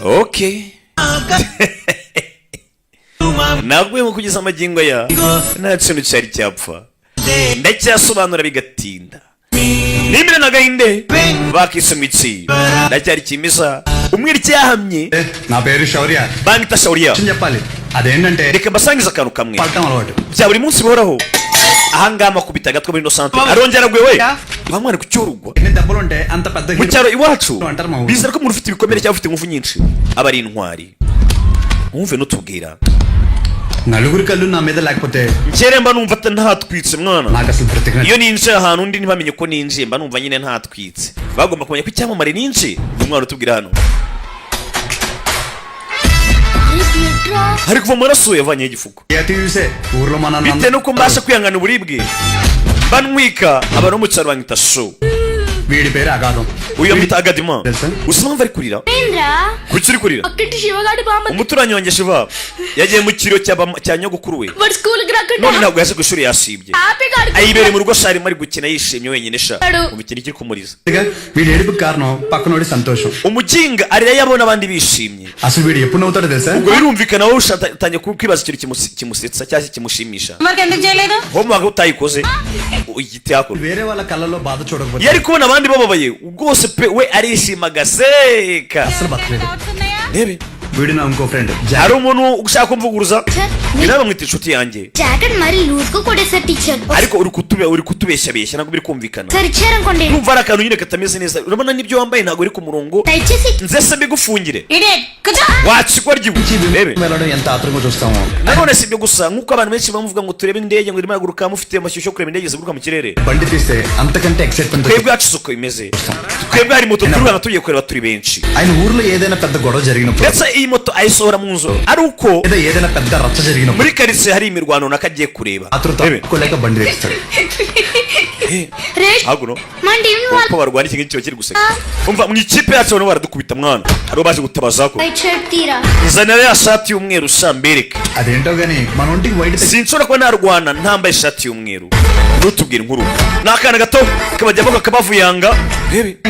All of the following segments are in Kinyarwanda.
Okay. Nagwe mu kugeza amagingo ya nta kintu cyari cyapfa ndacyasobanura bigatinda nimira n'agahinde bakise imitsi ndacyari kimisa umwiri cyahamye na పేరు శౌర్య bangita శౌర్య చెప్పాలి అదేంటంటే reka mbasangiza akantu kamwe పట్టం అలవాటు bya buri munsi bihoraho ahangama kubita gatwe muri Innocent arongera gwe we bamwana ku cyurugwa ఎన్ని దెబ్బలు ఉంటే అంత పెద్ద mu cyaro iwacu bizera ko umuntu ufite ibikomere cyangwa ufite ingufu nyinshi aba ari intwari umve nutubwira నలుగురి కళ్ళు నా మీద లేకపోతే njere mba numva ntatwitse mwana నాకు అసలు ప్రతిజ్ఞ iyo ninjiye ahantu undi ntibamenye ko ninjiye mba numva nyine ntatwitse bagomba kumenya ko icyamamare ninjiye umwana utubwira hano hari kuva amaraso yavanye igifuko చూసే ఊర్లో మన bitewe nuko mbasha kwihangana uburibwe mba ntwika abantu mu cyaro banyita show వీడి పేరు అగాధం uyu amwita agadima usa mpamvu ari kurira kuki uri kurira umuturanyi wanjye shiva yagiye mu kiro cya nyogokuru we none ntabwo yaje ku ishuri yasibye ayibereye mu rugo shari mari gukina yishimye wenyine sha mu mikino ikiri kumuriza వీడి ఏడుపుకి కారణం పక్కనోడి సంతోషం umuginga arira yabona abandi bishimye అసలు వీడు ఎప్పుడు నవ్వుతాడో తెలుసా ubwo birumvikana wowe utangiye kwibaza ikintu kimusetsa cyangwa kimushimisha homework utayikoze igiti yakora వేరే వాళ్ళ కళ్ళలో బాధ చూడకపోతే yari kubona abandi bababaye ubwose pe we arishima gaseka అసలు బతలేదు rebe వీడు నా ఇంకో friend hari umuntu ushaka kumvuguruza ninawe mwita inshuti yanjye jacket మరి లూజ్ గా కొడేసా teacher ariko uri kutubeshya beshya ntabwo biri kumvikana సరే చేరంకోండి numva ari akantu nyine katameze neza urabona nibyo wambaye ntabwo uri ku murongo దయచేసి nzese mbigufungire idiot కుదా wacikwa ry'ibuye rebe వెళ్ళడం ఎంత ఆత్రంగా చూస్తామో nanone si ibyo gusa nk'uko abantu benshi bamuvuga ngo turebe indege ngo irimo yaguruka mufite amashyushyu yo kureba indege ziguruka mu kirere బండి తీస్తే అంతకంటే excitement twebwe yacu isuko imeze twebwe hari moto turwana tugiye kureba turi benshi ఆయన ఊర్లో ఏదైనా పెద్ద గొడవ జరిగినప్పుడు ndetse iyi moto ayisohora mu nzu ari uko ఏదైనా పెద్ద రచ్చ జరిగినప్పుడు muri karitsiye hari imirwano runaka agiye kureba అతను బండి తీస్తాడు haguno మన team ko barwana iki ngiki kiri guseka umva mu ikipe yacu abantu baradukubita mwana ari baje gutabaza ko white shirt తీరా nzanira ya shati y'umweru shambereke అదేంటో గానీ మన ఒంటికి white sinshobora kuba narwana ntambaye ishati y'umweru nutubwira inkuru n'akana gato kabajyamo kakabavuyanga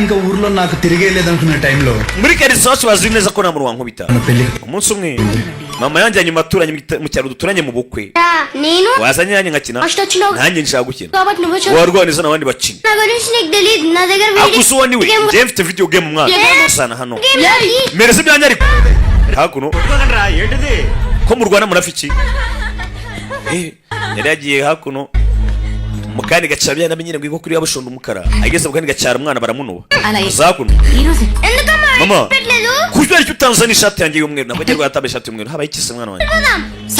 ఇంకా ఊర్లో నాకు తిరిగే లేదనుకునే టైంలో muri karitsiye wacu bazi neza ko nta muntu wankubita umunsi umwe mama yanjyanye mu baturanyi mu cyaro duturanye mu bukwe నేను wazanye nanjye ngakina nanjye nshaka gukina కాబట్టి నువ్వు చెప్పు warwaniza n'abandi bakina నా గురించి నీకు తెలియదు నా దగ్గర akuso waniwe njye mfite video game mwana sana hano mereza ibyanjye ariko hakuno ko murwana murafiki yari yagiye hakuno mukandi gacara byana binyine ngo kuri yabushonda umukara ageze mukandi gacara umwana baramunuba zakuno mama kujya icyo utanzana ishati yanjye y'umweru nabwo ngiye guhatambe ishati y'umweru habaye ikise mwana wanjye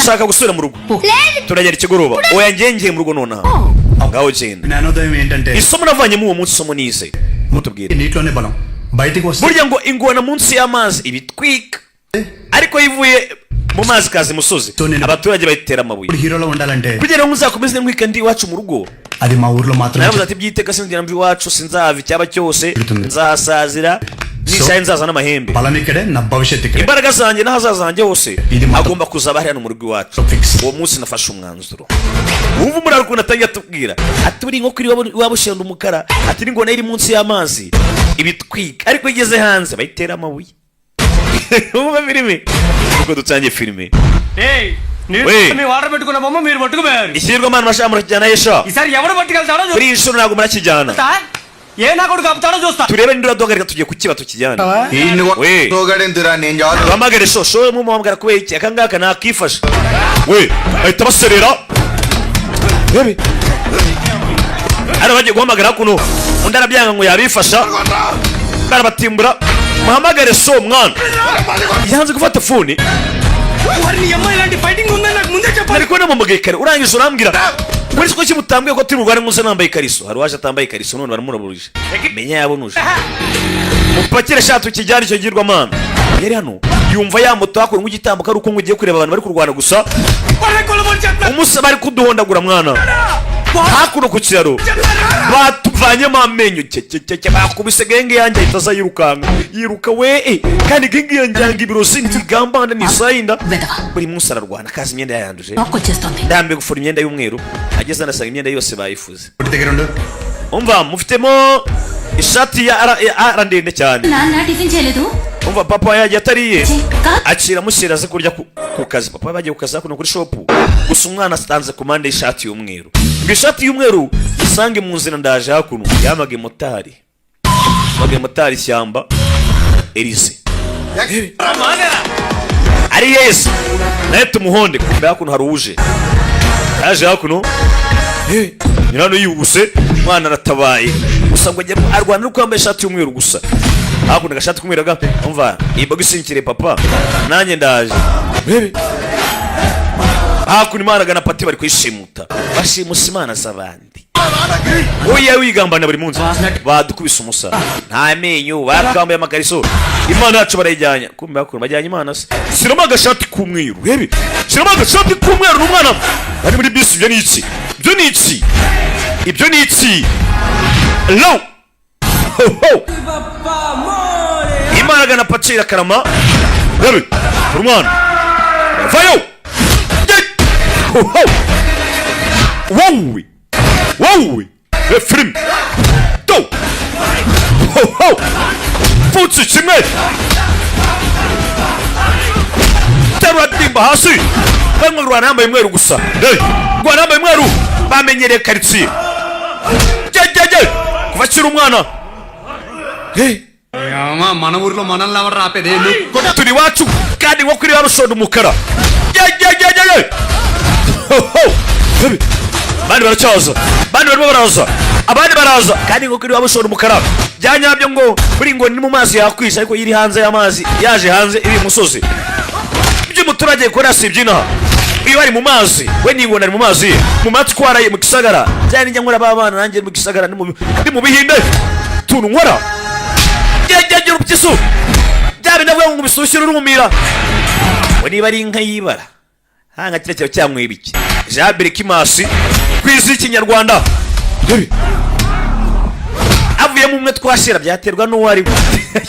shaka gusubira mu rugo turagera ikigoroba oya ngiye mu rugo nonaha ngaho genda జ్ఞానోదయం ఏంటంటే isomo navanyemo uwo munsi isomo nize mutubwire నీటిలోనే బలం బయటికి వస్తే burya ngo ingona munsi y'amazi ibitwika ariko yivuye mu mazi kazi musozi abaturage bayitera amabuye హీరోలో ఉండాలంటే kugira ngo muzakomeze mwika ndi iwacu mu rugo అది మా ఊర్లో మాత్రమే navuze ati byiteka sinzira mvi iwacu sinzava icyaba cyose nzahasazira nishaye nzaza n'amahembe బలం ఇక్కడే నా భవిష్యత్తు ఇక్కడే imbaraga zanjye n'ahazaza hanjye hose agomba kuzaba hano mu rugo iwacu uwo munsi nafashe umwanzuro wumva umuraro ukuntu atangiye atubwira ati uri nko kuri wabushenda umukara ati n'ingona iri munsi y'amazi ibitwika ariko igeze hanze bayitera amabuye wumva filime ubwo dutangiye filime ishyirwa mani mashaka murakijyana yesha kuri iyi nshuro ntabwo murakijyana turebe nindura duhagarika tugiye kukiba tukijyana duhamagare shosho mumuhamagara kubera iki aka ngaka nakifasha we bahita baserera rebe ari bagiye guhamagara kuno undi arabyanga ngo yabifasha barabatimbura muhamagare so mwana yanze gufata fone ariko namamagaye kare urangije urambwira muri siko kimutambwiye ko turi rwari munsi nambaye ikariso hari waje atambaye ikariso none baramuraburije menya yabonuje mupakire shatu kijyana icyo girwa mana yari hano yumva ya moto hakuru nk'igitambuka ari uko ngugiye kureba abantu bari kurwana gusa umusa bari kuduhondagura mwana hakuno ku kiraro batuvanyemo amenyo cece bakubise genge yanjye itaza yiruka we kandi genge yanjye yanga ibirozi ntigambana nisayinda buri munsi ararwana kazi imyenda yayanduje ndambe gufura imyenda y'umweru ageze anasanga imyenda yose bayifuze umva mufitemo ishati ya ara ndende cyane. నాన్న టిఫిన్ చేయలేదు. Umva papa yagiye atariye. Ka Acira mushyira aze kurya ku kazi. Papa bagiye ku kazi kuno kuri shop. Gusa umwana astanze komande y'ishati y'umweru. Ngo ishati y'umweru isange mu nzira ndaje hakuno. Yamage motari. Mage motari shyamba. Elise. Ari yes. Naye tumuhonde kumbe hakuno haruje. Yaje hakuno. Nyirano yibuse umwana aratabaye. Gusa ngo ajye arwana no kwambaye ishati y'umweru gusa. Hakuno gashati kumwiraga. Umva ibaga isinkire papa. Nanjye ndaje. Hakuno imana gana pati bari kwishimuta. Bashimusa imana z'abandi. Oya wigambana buri munsi. Badukubise umusa. Nta menyo bakambaye amakariso. Imana yacu barayijyanya. Kumbe hakuno bajyanye imana se. Sirama agashati kumweru. Rebe. Sirama agashati kumweru n'umwana. Bari muri bisi byo niki. Byo niki. Ibyo niki. Hello. Ho ho. Imana gana pacira karama. Rebe. Umwana. Vayo. Ho ho. Wow. Wow! Film! Do! Ho ho! Futsi kimwe! Tarwa dimba hasi! Bamwe rwana yambaye mweru gusa. Hey! Rwana yambaye mweru! Bamenyereye quartier. Je! Kubakira umwana. Hey! Yama mana urlo mana lavara apede nu. Turi wacu kandi wo kuri barushondo umukara. Je! Ho ho! Bandi baracaza. Bandi barimo baraza. Abandi baraza. Kandi ngo kuri wabushora umukara. Byanyabyo ngo buri ngo ni mu mazi yakwisha ariko yiri hanze y'amazi. Yaje hanze iri musozi. Ibyo muturage kora sibyina. Iyo ari mu mazi, we ningona ari mu mazi. Mu matwara mu Gisagara. Byani njya nkora babana nanjye mu Gisagara ni mu Bihinde. Tuntu nkora. Jya urupyiso. Byabe navuga ngo bisushira urumira. We niba ari inka yibara. Hanga kirekero cyamwibiki. Jabiri Kimasi kwizi Kinyarwanda. Avuye mu mwe twashira byaterwa no wari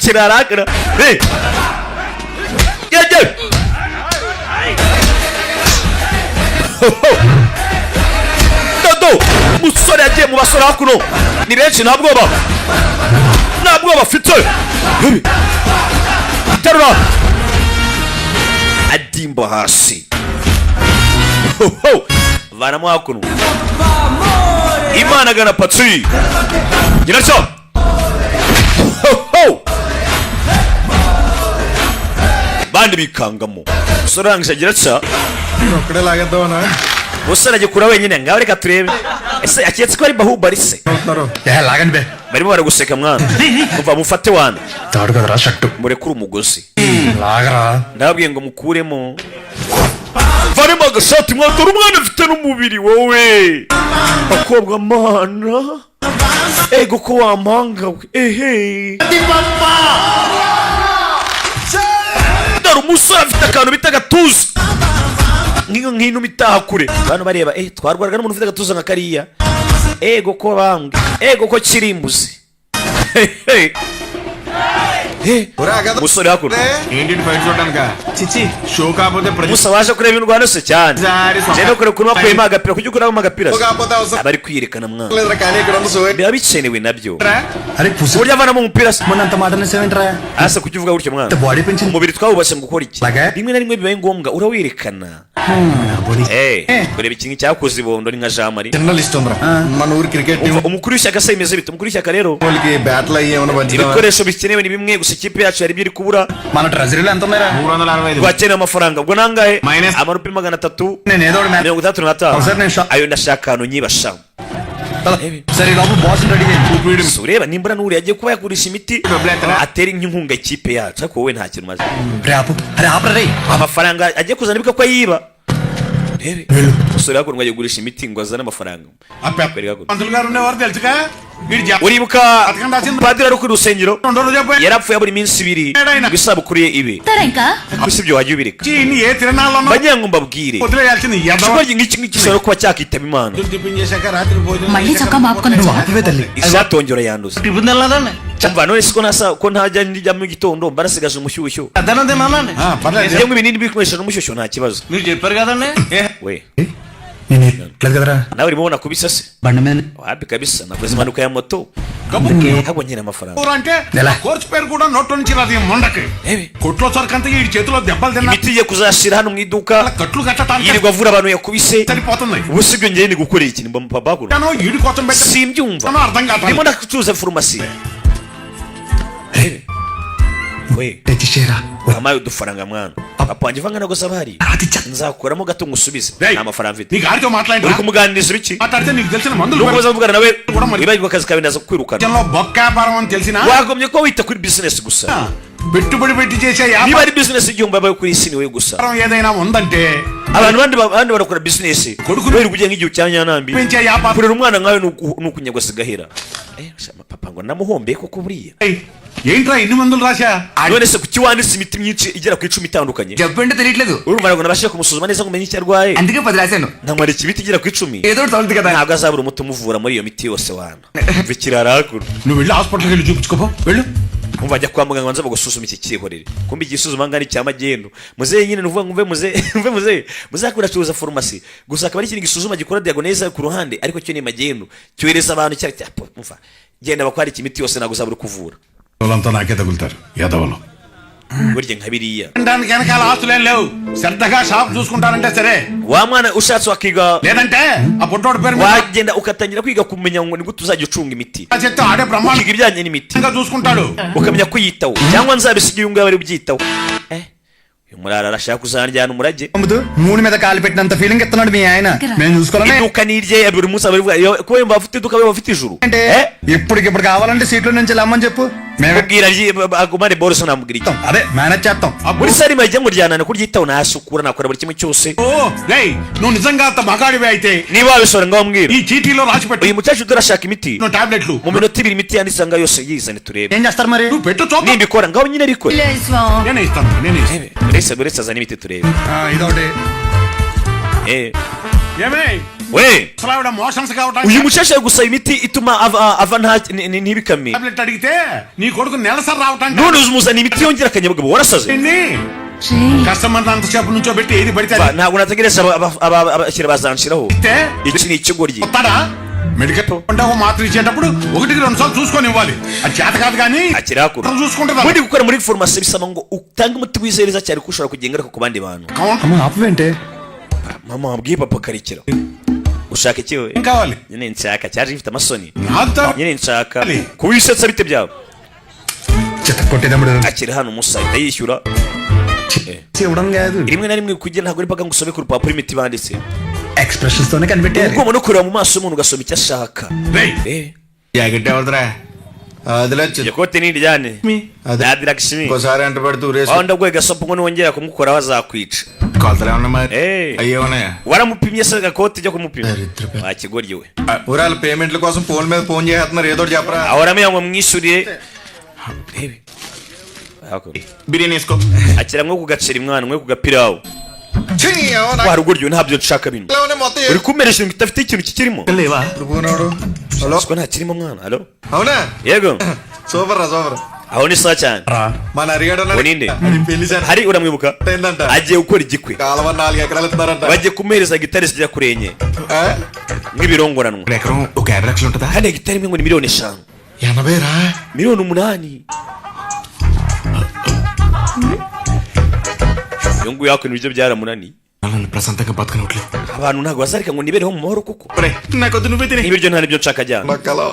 kiraragara. Hey. Yeje. Dodo musore agiye mu basora hakuno. Ni benshi ntabwo bafite. Terura. Adimba hasi. Ho vana mwakuno Imana gana patsi Nyiracho Ho Bandi bikangamo Sorangije Nyiracho Rokde lagadona. Musara je kura wenyine ngaho reka turebe ese aketse ko ari bahubari se Lagan be. barimo baraguseka mwana kuva mufate wana Tadukadra shattu. murekura umugozi Lagara. ndabwiye ngo mukuremo Varimo agashati mwatora umwana ufite n'umubiri wowe bakobwa mana ego ko wampanga we ehe Dore umusore afite akantu bita gatuza nk'ino bitaha kure abantu bareba twarwaraga n'umuntu ufite agatuza nka kariya ego ko bambwe ego ko kirimbuzi musore hakuno musa waje kureba ibintu rwanda se cyane jeno kure kunwa kwema agapira kujya ukuramo agapira abari kwiyerekana mwana biba bikenewe nabyo Are pusi. burya avana mu mupira se Mananta madane seventra. asa kujya uvuga gutyo mwana Body pension. umubiri twawubashe ngo ukora iki Laga? rimwe na rimwe bibaye ngombwa urawerekana Body. kureba ikintu cyakoze ibondo ni nka jamari Journalist ondra. Manur cricket team. umukuru w'ishyaka se imeze bite umukuru w'ishyaka rero Polike battle ayi amana banjira. ibikoresho bikenewe ni bimwe gusa ikipe yacu yari byiri kubura Mana treasury la antomera. rwakeneye amafaranga ubwo nangahe Minus. amarupi 300 Ne dor man. 35 ayo ndashaka ahantu nyibasha Sari lobu boss ready. so ureba nimbura n'uri yagiye kuba yagurisha imiti atera inkunga ikipe yacu ariko wowe nta kintu maze Rapu. Are apra re. amafaranga agiye kuzana bika ko yiba rebe usore hakurwa yagiye kugurisha imiti ngo azane amafaranga uribuka padiri ari ku rusengero yarapfuye aburi iminsi 2 isabukuru ye ibe gusa ibyo wajya ubireka bagira ngo mbabwire ikigo ngiki gishobora kuba cyakitaba imana మళ్ళీ చక్క మాపుకొని Apve talli. izatongera yanduza cyumva none siko nasa ko ntajya njya mu gitondo mbarasigaje umushyushyu njye mu binini bikoresha n'umushyushyu nta kibazo we నేను ఎట్లేదు కదరా nawe urimo ubona kubisa se బండి మీద wapi kabisa nakoze impanuka ya moto ntabwo nyine amafaranga అంటే కోర్స్ పేరు కూడా నోట్ నుంచి రాదు మొండకి కొట్లో సరికంతా ఈ చేతిలో దెబ్బలు తిన్నా imiti igiye kuzashira hano mu iduka కట్లు కట్టడానికి yirirwa avura abantu yakubise సరిపోతుంది ubusibyo njye ni gukora iki nimba papa bakuru నేను ఈడి కోసం పెట్టి simbyumva అర్థం కాదు ndimo ndacuruza farumasi we తెచ్చిరా amaye udufaranga mwana papa wanjye vanga nagosaba hari nzakuramo gato ngusubize nta mafaranga mfite నీ గారితో మాట్లాడి uri kumuganiriza ibiki మాట్లాడితే నీకు తెలిసిన మందులు nuko baza kuvugana nawe ibagirwa akazi kawe ndaza kukwirukana జనంలో బొక్క వ్యాపారం అని తెలిసినా wagomye ko wita kuri business gusa పెట్టుబడి పెట్టి చేసే niba ari business igihumbi babaye kuri isi niwe gusa వ్యాపారం ఏదైనా ఉందంటే abantu bandi barakora business kubera ubugiye nk'igihe cya nyanambi పెంచే వ్యాపారం kurera umwana nkawe nukunyagwa sigahera papa ngo namuhombe koko buriya ఏంట్రా ఇన్ని మందులు రాశా none se kuki wanditse imiti myinshi igera ku 10 itandukanye చెప్పండి తెలియట్లేదు urumva ngo nabashije kumusuzuma neza ngo umenye icyo arwaye అందుకే 10 రాశాను namara ikibiti igera ku 10 ఏదో ఒకటి తగులుతుంది కదా ntabwo azabura umuti umuvura muri iyo miti yose wana vikirarakuru నువ్వు వెళ్ళి హాస్పిటల్కి వెళ్ళి చూపించుకోపో వెళ్ళు umva ajya kwa muganga banza bagusuzuma iki kirihorere kumbe igisuzuma ngani cya magendo muzehe nyine nuvuga ngo mve muzehe muzakura curuza farumasi gusa akaba ari ikintu gisuzuma gikora diagonese ku ruhande ariko cyo ni magendo cyohereza abantu cya umva genda bakwara ikimiti yose ntabwo uzabura kuvura వాళ్ళంతా నాకే తగులుతారు యాదవలో burya nka biriya దానికి వెనకాల ఆస్తులేం లేవు శ్రద్ధగా షాప్ చూసుకుంటారంటే సరే wa mwana ushatse wakiga లేదంటే ఆ పుట్టోడు పేరు wagenda ukatangira kwiga kumenya ngo ni gute uzajya ucunga imiti చెప్తే ఆడే బ్రహ్మాండంగా ukiga ibijyanye n'imiti చూసుకుంటాడు ukamenya kuyitaho cyangwa nzabisigiye uyu ngabo ari ubyitaho uyu murara arashaka kuzanjyana umurage అమ్ముతూ మూడు మీద కాలు పెట్టినంత ఫీలింగ్ ఇస్తున్నాడు మీ ఆయన నేను చూసుకోవాలని iduka ni irye buri munsi kuba yumva afite iduka we bafite ijuru అంటే ఇప్పటికిప్పుడు కావాలంటే సీట్లో నుంచి వెళ్ళమని చెప్పు మేము kubwira agumane boroso namubwira iki అదే మేనేజ్ చేస్తాం buri sari majya muryana kuryitaho nasukura nakora buri kimwe cyose ఓ రేయ్ నువ్వు నిజంగా అంత మగాడివే అయితే niba wabisora ngaho mbwira ఈ చీటీలో రాసి పెట్టు uyu mukecuru urashaka imiti నువ్వు టాబ్లెట్లు mu minota ibiri imiti yanditse ngaho yose yizane turebe ఏం చేస్తారు మరి నువ్వు పెట్టు చూద్దాం nimbikora ngaho nyine bikore నేనే ఇస్తాను uretse azana imiti turebe ఇదొకటి ఏమే we అసలు ఆవిడ మోషన్స్ కావటానికి uyu mukecuru gusaba imiti ituma ava ntibikame tablet అడిగితే నీ కొడుకు నెలసరి రావటానికి none uzumuzana imiti yongera akanyabugabo warasaze customer అంతసేపు నుంచో పెట్టి ఏది పడితే ntabwo nategereza abakiriya bazanshiraho iki ni ikigoryi వస్తాడా మెడికల్ ఉంటావు మాత్రం ఇచ్చేటప్పుడు 1-2 సార్లు చూసుకొని ఇవ్వాలి అది చేత కాదు కానీ akirakuru చూసుకుంటా ubundi gukora muri farumasi bisaba ngo utange umuti wizereza cyane ko ushobora kugenda ariko ku bandi bantu అమ్మ ఆపవేంటే mama wabwiye papa karikira ushaka iki we ఏం కావాలి nyine nshaka cyaje gifite amasoni నాతో nyine nshaka kubisetsa bite byawe చెత్త కొట్టేదమ్ముడు akiri hano umusa ahita yishyura ఇవ్వడం కాదు rimwe na rimwe kugira ntabwo ari paka ngo usome ku rupapuro imiti banditse expressions తోనే కనిపెట్టారు ugomba no kureba mu maso y'umuntu ugasoma icyo ashaka jacket ఎవరిదిరా అదిలే ikote ni iryane nadiragishimi ఒకసారి ఎంట పెడుతూ race aho ndagwe gasopo ngo nongera kumukoraho azakwica కొలతలు ఏమన్నా మరి అయ్యే ఉన్నాయా waramupimye se gakote ryo kumupima wakigoryi we ఊరాల పేమెంట్ల కోసం ఫోన్ మీద ఫోన్ చేస్తున్నారు ఏదో చెప్పరా ahora amenya ngo mwishyurire biryani వేసుకో akira mwe kugacira umwana mwe kugapirawo wari uguryo ntabyo nshaka bino uri kumeresha ngo itafite ikintu kikirimo లేవా hello siko nta kirimo mwana halo అవునా yego సూపర్ రా super aho ni sawa cyane మన అరిగాడు ninde పెళ్లి hari uramwibuka agiye gukora igikwe కాలువ 4 ఎకరాలు ఇస్తున్నారంట bagiye kumuhereza gitari zijya kuri enye nk'ibirongoranwa ఎకరం ఒక 50 లక్షలు ఉంటుందా kandi gitari imwe ngo ni miliyoni 5 80 రా miliyoni 8 yongu yako nibyo byaramunani నన్ను ప్రశాంతంగా బతకనట్లే abantu ntabwo bazareka ngo nibereho mu mahoro kuko నాకొద్దు నువ్వే తిని n'ibiryo nta nibyo nshaka jyana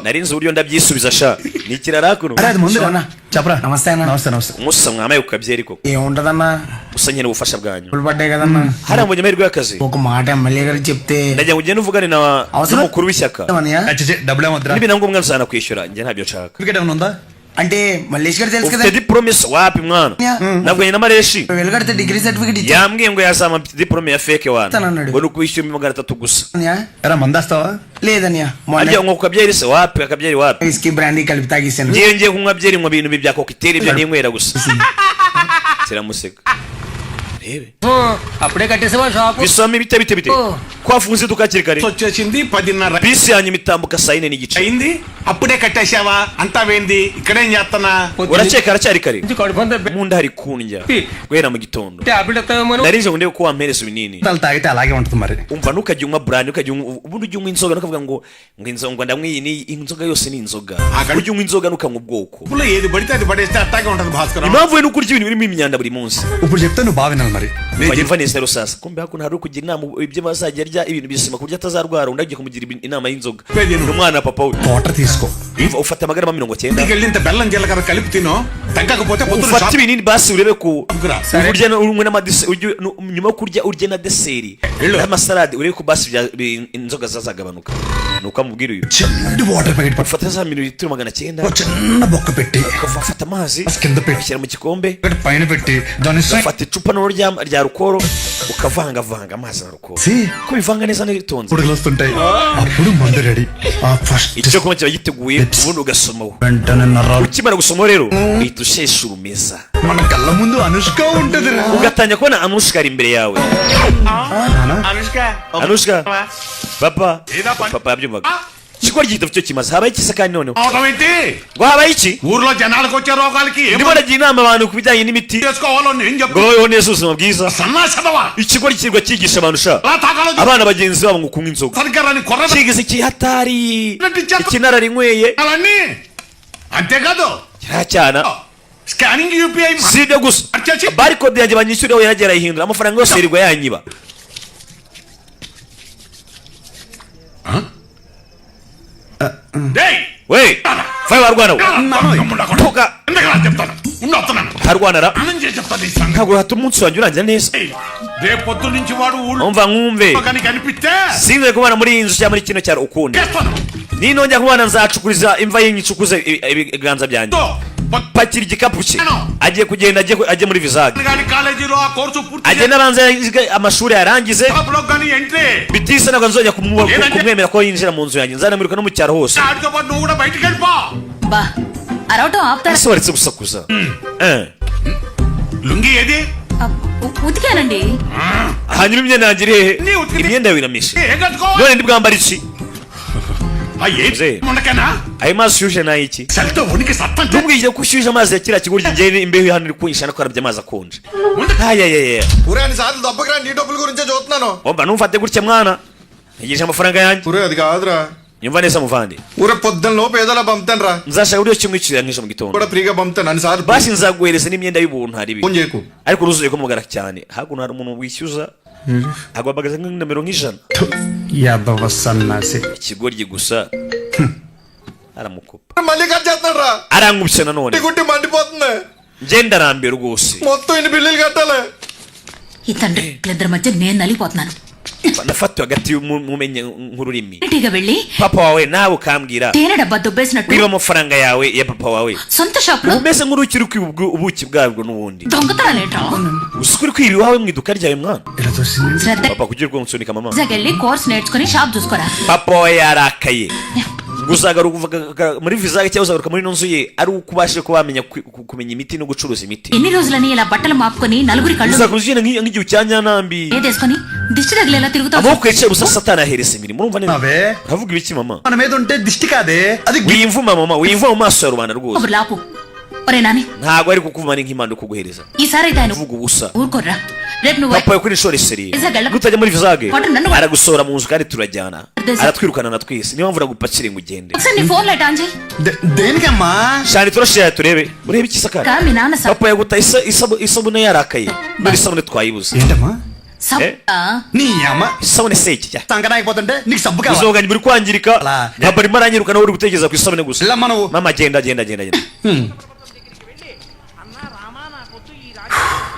nari nzi uburyo ndabyisubiza sha ni ikirarakuno అరే అది ముందు అన్న చెప్పరా నమస్తే అన్న నమస్తే నమస్తే umusa mwamaye kukabyeri koko ఏముంటదన్నా usa nyene ubufasha bwanyu పుల్ పడ్డాయి కదన్నా harambonye amahirwe y'akazi ఒక మాట ఎమ్మెల్యే గారికి చెప్తే ndagira ngo ugende uvugane na n'umukuru w'ishyaka డబ్బులు ఏమొద్దురా nibi nangombwa nzana kwishyura njye ntabyo nshaka cricket ఏమైనా ఉందా అంటే మల్లేష్ గారు తెలుసు కదా ufite diplome wapi mwana navuganye na mareshi వెళ్ళగడితే degree certificate yambwiye ngo yazama diplome ya fake wana Tananaడు. ngo nukwishyura 300 gusa ఎరా మందాస్తావా లేదన్యా ajya ngo kukabyeri se wapi akabyeri wapi whisky brandy కలిపి తాగిస్తాను ngiye kunywa byeri ngo ibintu bya cocktail bya ninywera gusa kiramuseka urebe అప్పుడే కట్టేసావా shop bisome bite twafunze tukakiri kare వచ్చేసింది 10:30 bisi yanyuma itambuka saa 4 n'igice అయింది అప్పుడే కట్టేశావా అంతా వేంది ఇక్కడేం చేస్తున్నా uraceka aracyari kare mu nda hari kundya guhera mu gitondo narinje ngo ndebe ko wampereza ibinini వాళ్ళు తాగితే అలాగే ఉంటుంది మరి umva ntukajya unywa brand ukajya ubundi ujya unywa inzoga nukavuga ngo inzoga ndamwiyi ni inzoga yose ni inzoga ujya unywa inzoga nukanywa ubwoko ఇప్పుడు ఏది పడితే అది పడేస్తే అట్టాగే ఉంటది Bhaskar impamvu we nukurya ibintu birimo imyanda buri munsi ఇప్పుడు చెప్తే నువ్వు బాగా వినాలి మరి umva neza rero sasa kumbe hakuno hari ukugira inama ibyo bazajya arya ibintu bizima kurya atazarwara undi agiye kumugira inama y'inzoga umwana papa we water తీసుకో ufata amagarama 90 ఇంటికి వెళ్ళి ఇంత బెల్లం జీలకర్ర కలిపి తినో తగ్గకపోతే పొద్దున ufata ibinini basi urebe ko Ugura. urya umwe nyuma yo kurya urya na deseri n'amasalade urebe ko basi inzoga zazagabanuka nuko amubwira uyu చిన్న వాటర్ ప్యాకెట్ పట్టు ufata za mililitiro 900 ఒక చిన్న బొక్క పెట్టి ufata amazi కింద పెట్టి ushyira mu gikombe పైన పెట్టి దాన్ని ufata icupa noro rya rukoro ukavanga amazi na rukoro ko bivanga neza n'itonze ఉడుకులు వస్తుంటాయి అప్పుడు మందు రెడీ ఆ first icyo kunywa kiba giteguye ubundi ugasomaho వెంటనే నరాలు ukimara gusoma rero uhita ushesha urumeza మన కళ్ళ ముందు అనుష్క ఉంటది ugatangira kubona anushka ari imbere yawe anushka papa yabyumvaga ikigo ryita cyo kimaze habaye iki se kandi noneho అవటం ఏంటి ngo habaye iki ఊర్లో జనాలకు వచ్చే రోగాలకి ఏం ndimo nagira inama abantu ku bijyanye n'imiti చేసుకోవాలో నేను ngo చెప్తా babeho neza ubuzima bwiza సన్నాసదవా ikigo kirwa cyigisha abantu sha అలా తాగాలో abana bagenzi babo ngo kunywa inzoga సరిగ్గా రాని కొర్ర kigeze kihatari ikinararinyweye అలాన్ని అంతేకాదు kiracyana scanning UPI si ibyo gusa barcode yanjye banyishyuriyeho yaragera ayihindura amafaranga yose yirirwa yanyiba we faye warwana tuka harwanara ntabwo hata umunsi wanjye urangira neza రేపు పొద్దు నుంచి వాడు ఊళ్ళో umva nkumve కనిపిస్తే sinze kubana muri iyi nzu cyangwa muri kino cyaro ukundi ninongera kubana nzacukuriza imva y'inyicukuze ibiganza byanjye pakira igikapu cye agiye kugenda ajye muri visage కాలేజీలో ఆ కోర్సు పూర్తి agenda abanza amashuri yarangize block గాని entry bitisa ntabwo nzongera kumwemera ko yinjira mu nzu yanjye nzanamwiruka no mu cyaro hose ఆడితో పాటు నువ్వు కూడా బయటికి వెళ్ళిపో బా అరవటం ఆపుతారా ese waretse gusakuza లుంగి ఏది ఉతికానండి hanyuma imyenda yanjye iri hehe imyenda yawe iramishe ఏం కట్టుకో none ndi bwambara iki ఆ ఏది ఉండకనా ayo mazi ushyushye ni ayiki చలితో ఉనికి సత్తం ntubwire ko ushyushye amazi ya kiriya kigoryi njyewe imbeho hano iri kunyisha no karabye amazi akonje ayayaya ఊరే అన్ని సార్లు దెబ్బకిరా నీ డబ్బుల గురించే చూస్తున్నాను omba ntumfate gutya mwana ntegereje amafaranga yanjye ఊరే అది కాదురా nyumva neza muvandi ఊరే పొద్దున్న లోపు ఏదోలా పంపుతాను రా nzashaka uburyo kimwicira nk'ejo mu gitondo కూడా ఫ్రీగా పంపుతాను అన్ని సార్లు basi nzaguhereza n'imyenda y'ubuntu hari phone చేయకు ariko uruzuye ko mugara cyane hakuno hari umuntu wishyuza agwabagaza nk'inumero nk'ijana Yadava సన్నాసి ikigoryi gusa aramukupa మళ్ళీ కట్ చేస్తున్నాడు రా arankubise nanone గుట్టి మండిపోతుంది njye ndarambiwe rwose మొత్తం ఇన్ని బిల్లులు కట్టాలి ఈ తండ్రి ఇద్దరి మధ్య నేను నలిగిపోతున్నాను nafatiwe hagati y'umumenye nk'ururimi ఇంటిగా వెళ్ళి papa wawe nawe ukambwira తేనె డబ్బా దుబ్బేసినట్టు wiba amafaranga yawe ya papa wawe సొంత షాప్ లో umeze nk'urukiri ubuki bwabwo n'ubundi దొంగతనాలేటో uzi ko uri kwira iwawe mu iduka ryawe mwana ఇలా చూసింది శ్రద్ధ papa kugira ngo nsunika mama వెళ్ళి కోర్స్ నేర్చుకుని షాప్ చూసుకోరా papa wawe yarakaye ngo uzagaruka muri visage cyangwa uzagaruka muri ino nzu ye ari uko ubashije kuba wamenya kumenya imiti no gucuruza imiti ఎన్ని రోజులని ఇలా బట్టలు మాపుకొని నలుగురి కళ్ళు uzakomeza ugenda nk'igihu cya nyanambi ఏదేసుకొని దిష్టి తగిలేలా తిరుగుతావు amaboko yicaye gusa satani ahereza imirimo urumva neza అవే uravuga ibiki mama మన మీద ఉంటే దిష్టి కాదే అది wiyimvuma mama wiyimvuma mu maso ya rubanda rwose ఒకరు లాపు ఒరే Nani ntabwo ari kukuvuma nk'impano kuguhereza ఈసారి అయితే ఆయన uvuga ubusa ఊరుకోర్రా రేపు నువ్వు papa yakora inshuro eseri Visage alla- nutajya muri visage Pardon, nanu- aragusohora mu nzu kandi turajyana Desi- aratwirukana na twese niyo mpamvu nagupakire ngo ugende ఒకసారి నీ phone light on చేయి దేనికమ్మా shani turashira turebe urebe iki sakara కా మీ నాన్న papa yaguta isabune yarakaye muri isabune twayibuze ఏంటమ్మా నీ అమ్మ isabune se iki సంకట అయిపోతుంటే నీకు సబ్బు కావాలి uzoganya buri kwangirika Ala. ntabwo arimo aranyiruka nawe uri gutekereza ku isabune gusa వెళ్ళమ్మా నువ్వు mama genda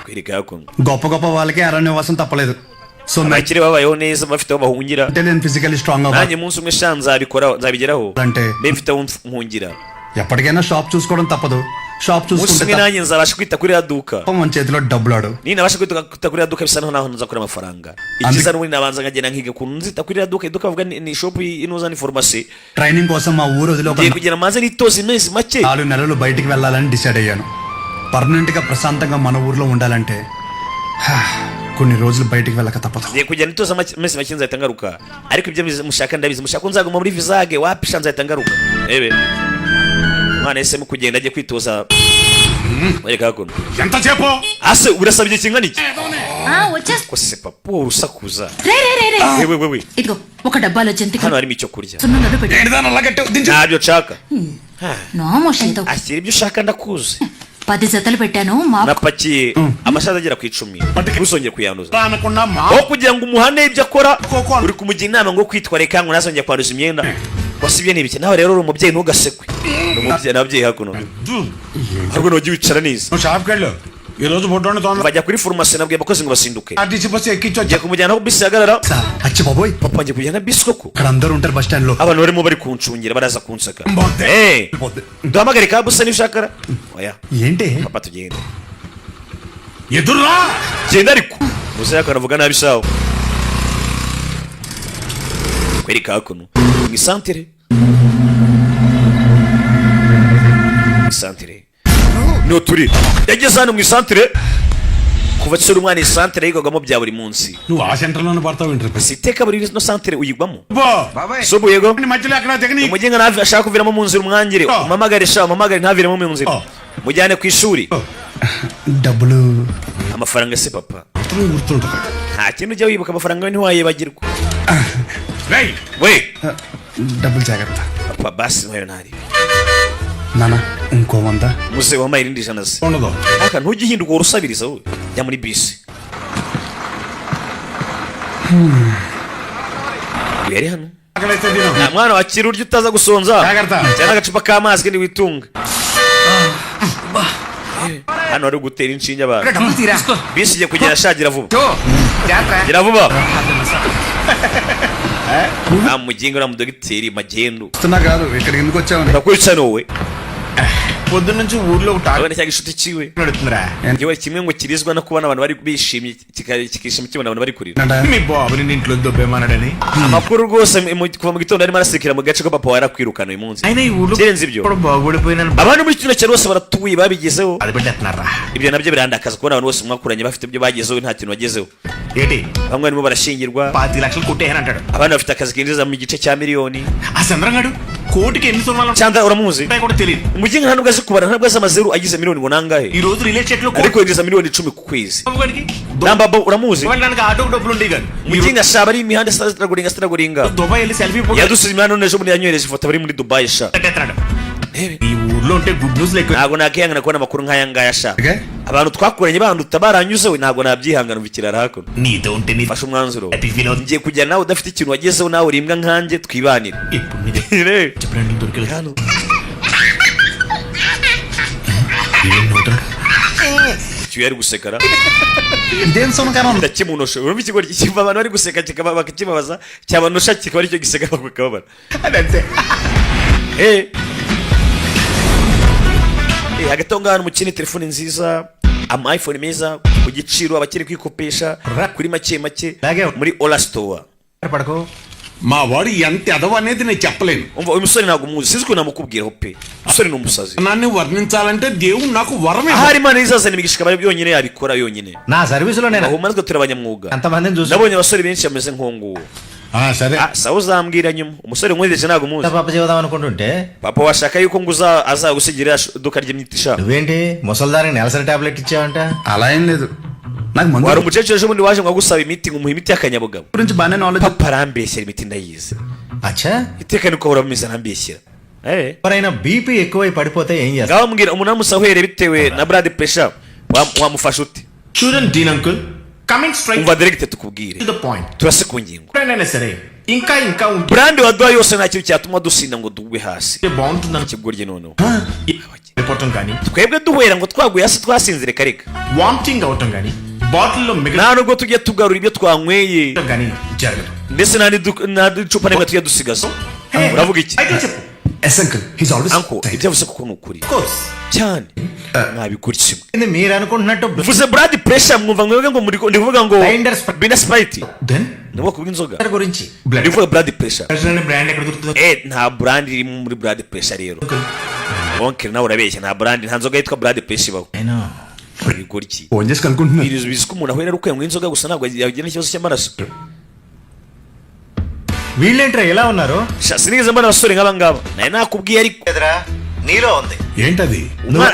kwereka yakunze గొప్ప గొప్ప వాళ్ళకి అరణ్యవాసం తప్పలేదు so abakire babayeho neza bafite aho bahungira అంటే నేను physically strong nanjye umunsi umwe sha nzabigeraho అంటే mbe mfite aho mpungira ఎప్పటికైనా షాప్ చూసుకోవడం తప్పదు షాప్ umunsi umwe చూసుకుంటే nanjye nzabasha kwita kuri ya duka తప్ప మన చేతిలో డబ్బులాడు ninabasha kwita kuri ya duka bisa naho nzakora amafaranga ikiza n'ubundi nabanza nkagenda nkiga ukuntu nzita kuri ya duka iduka bavuga ni shop inoza ni farumasi training కోసం మా ఊరు వదిలి ఒక ngiye kugira maze nitoze imezi make 4 నెలలు బయటికి వెళ్ళాలని డిసైడ్ అయ్యాను పర్మనెంట్ గా ప్రశాంతంగా మన ఊర్లో ఉండాలంటే కొన్ని రోజులు బయటికి వెళ్ళక తప్పదు. ngiye kujya nitoza amezi make nzahita ngaruka ariko ibyo mushaka ndabizi mushaka nzaguma muri visage wapisha nzahita ngaruka ebe mwana ese mu kugenda agiye kwitoza wereka kuno ఎంత చెప్పు ase urasabye kingana iki వచ్చేస్తా. ko se papa urusakuza రే రే రే రే we ఇదిగో ఒక డబ్బాలో జంతికలు hano harimo icyo kurya సున్నుండలు పెట్టు. ఏంటిదాని అలా కట్టావు? దించు. ntabyo nshaka నోమోషన్ ఏదో ashyira ibyo ushaka ndakuzi 10 జతలు పెట్టాను మా napakiye amashaza agera ku 10 usongeye kuyanduza అనకుండా మా aho kugira ngo umuhane ibyo akora Koko. uri kumugira inama ngo kwitwareka ngo nasongeye kwanduza imyenda wasibye n'ibiki nawe rero uri umubyeyi ntugasekwe umubyeyi n'ababyeyi hakuno ahubwo nujye wicara neza నువ్వు షాప్కి వెళ్ళు ఈ రోజు బొడ్డోని తొందర bajya kuri farumasi nabwiye abakozi ngo basinduke RTC bus ఎక్కించొచ్చు ngiye kumujyana aho bisi ihagarara అచ్చి బాబోయ్, papa ngiye kujyana bisi koko అక్కడ అందరూ ఉంటారు బస్ స్టాండ్ లో. abantu barimo bari kuncungira baraza kunsaka Mbote. duhamagare ka busa niba ushakara oya ఏంటి? papa tugende ఎదుర్రా genda ariko gusa yakanavuga nabi sawa kwereka hakuno mu isantere isantere no turi yageze hano mu isantere kuva kera umwana isantere yigagamo bya buri munsi నువ్వు ఆ సెంటర్ లోనే పడతావు inter si iteka buri no santere uyigwamo బాబాయ్ sobu yego మధ్యలో ఎక్కడ దిగని umugenga navi ashaka kuviramo mu nzira umwangire umamagare sha umamagare ntaviremo mu nzira mujyane ku ishuri డబ్బులు amafaranga se papa గుర్తుంటుంది nta kintu ujya wibuka amafaranga ntiwayibagirwa రేయ్ we డబ్బులు జాగ్రత్త. papa basi ntayo ntari నాన్న ఇంకో 100. muze wambaye irindi jana se ఉండదు aka ntujye uhinduka urusabiriza wowe jya muri bisi yari hano అక్కడైతే తిను nta mwana wakira urya utaza gusonza జాగ్రత్త cyane agacupa k'amazi kandi witunga hano hari gutera inshinge abantu డబ్బులు తీరా bisi igiye kugenda ashagira vuba gira vuba nta mugingo na mudogiteri magendu వస్తున్నా కాదు, ఇక్కడికి ఎందుకు వచ్చావని. urakurikirana wowe పొద్దున్న నుంచి ఊర్లో urabona cya gishuti ciwe నడుతుందిరా igihe kimwe ngo kirizwa no kubona abantu bari bishimye kikishima kibona abantu bari kurira మీ బాబుని ఇంట్లో దొబ్బేమన్నాడని amakuru rwose kuva mu gitondo arimo arasekera mu gace ko papa warakwirukana uyu munsi అయినా ఈ ఊర్లో kirenze ibyo కూడా బాగుపడిపోయినాను abantu muri kino cyaro bose baratuye babigezeho అది పెట్టేస్తున్నారా ibyo nabyo birandakaza kubona abantu bose mwakuranye bafite ibyo bagezeho nta kintu bagezeho ఏంటి bamwe barimo barashingirwa 10 లక్షలు కొట్టేయనంటాడు abandi bafite akazi kinjiza mu gice cya miliyoni ఆ చంద్రంగాడు కోటికి ఎన్ని సున్నాలు cyangwa uramuzi ఉంటాయి కూడా తెలియదు umuginga ntabwo azi kubara ntabwo azi amazeru agize miliyoni ngo nangahe ఈ రోజు రియల్ ఎస్టేట్ లో ariko yinjiza miliyoni 10 ku kwezi కోటికి namba uramuzi వెళ్ళడానికి ఆటోకి డబ్బులు ఉండేవి కాదు umuginga ashaba ari imihanda sitaraguringa Dubai వెళ్ళి selfie photo yadusize imihanda none ejo bundi yanyohereje ifoto bari muri dubai sha పెట్టేస్తున్నాడు ఈ ఊర్లో ఉంటే గుడ్ న్యూస్ లెక్క ntabwo nakihangana kubona amakuru nk'aya ngaya sha Okay. abantu twakuranye banduta baranyuzeho ntabwo nabyihangana umvikirara hakuno నీతో ఉంటే నీ fashe umwanzuro happy feel అవుతుంది ngiye kujyana nawe udafite ikintu wagezeho nawe urimbwa nkanjye twibanire ఇప్పుడు నీ చెప్పండి దొరికింది hano icyo yari gusekara ఇదేం సోనకారం? ndakimunosha urumva ikigori kiva abantu bari guseka kikaba bakakibabaza cyabanosha kikaba aricyo giseka bakababara అదంతే hagati aho ngaho umukene telefone nziza ama iphone meza ku giciro abakiri kwikopesha kuri make make muri Ola Store పడకు మా వాడు ఎంత ఎదవ అనేది నేను చెప్పలేను umva uyu musore ntabwo muzi sinzi ko namukubwiraho pe umusore ni umusazi నన్ను వర్ణించాలంటే దేవుడు నాకు వరమే ahari imana izazana imigisha ikaba yonyine yabikora yonyine నా సర్వీసులో నేను ahuma natwe turi abanyamwuga ఎంతమందిని చూసి nabonye abasore benshi bameze nk'uwo సరే sawa uzambwira nyuma umusore nkwereje ntabwo muzi పాప చేద్దాం అనుకుంటుంటే papa washaka yuko ngo azagusigira iduka ry'imiti sha నువ్వేంటి ముసల్దానికి నెలసరి టాబ్లెట్ ఇచ్చావంట అలా ఏం లేదు, నాకు మందు wari umukecuru ejo bundi waje ngo agusaba imiti ngo umuhe imiti y'akanyabugabo గురించి బాగానే knowledge. papa arambeshyera imiti ndayizi అచ్చా iteka nuko ahora bameze arambeshyera ఎవరైనా బీపీ ఎక్కువై పడిపోతే ఏం చేస్తా ngaho mbwira umuntu amusahuhere bitewe na blood pressure wamufasha ute చూడండి Dean uncle coming straight umva direct tukubwire to the point turase ku ngingo ఎప్పుడైనా సరే ఇంకా ఇంకా ఉంటే brand waduha yose nta kintu cyatuma dusinda ngo dugwe hasi బాగుంటుందని ikigoryi noneho చెప్పటం కానీ twebwe duhera ngo twaguye hasi twasinzire kareka vomiting అవటం కానీ బాటిల్లో మిగతా nta nubwo tujya tugarura ibyo twanyweye కానీ జరగదు ndetse nta n'icupa rimwe tujya dusigaza uravuga iki అయితే చెప్పు yes uncle, he's always anko ibyo yavuze kuko ni ukuri course cyane mwabikora kimwe మీరు అనుకుంటున్నట్టు mvuze blood pressure mwumva mwebwe ngo ndi kuvuga ngo Blinders bina sprite then ni ubwoko bw'inzoga గురించి ndi kuvuga blood pressure brand ఎక్కడ దొరుకుతుంది nta brand iri muri blood pressure rero onke nawe urabeshya nta brand nta nzoga yitwa blood pressure ibaho ibigoryi phone చేసి కనుక్కుంటున్నారు. bizi ko umuntu ahuye n'uko yanywa inzoga gusa ntabwo yagira n'ikibazo cy'amaraso. వీళ్ళేంట్రా ఎలా ఉన్నారు? sinigeze mbona abasore nk'aba ngaba naye nakubwiye ariko ఎదురా నీలో ఉంది. ఏంటది?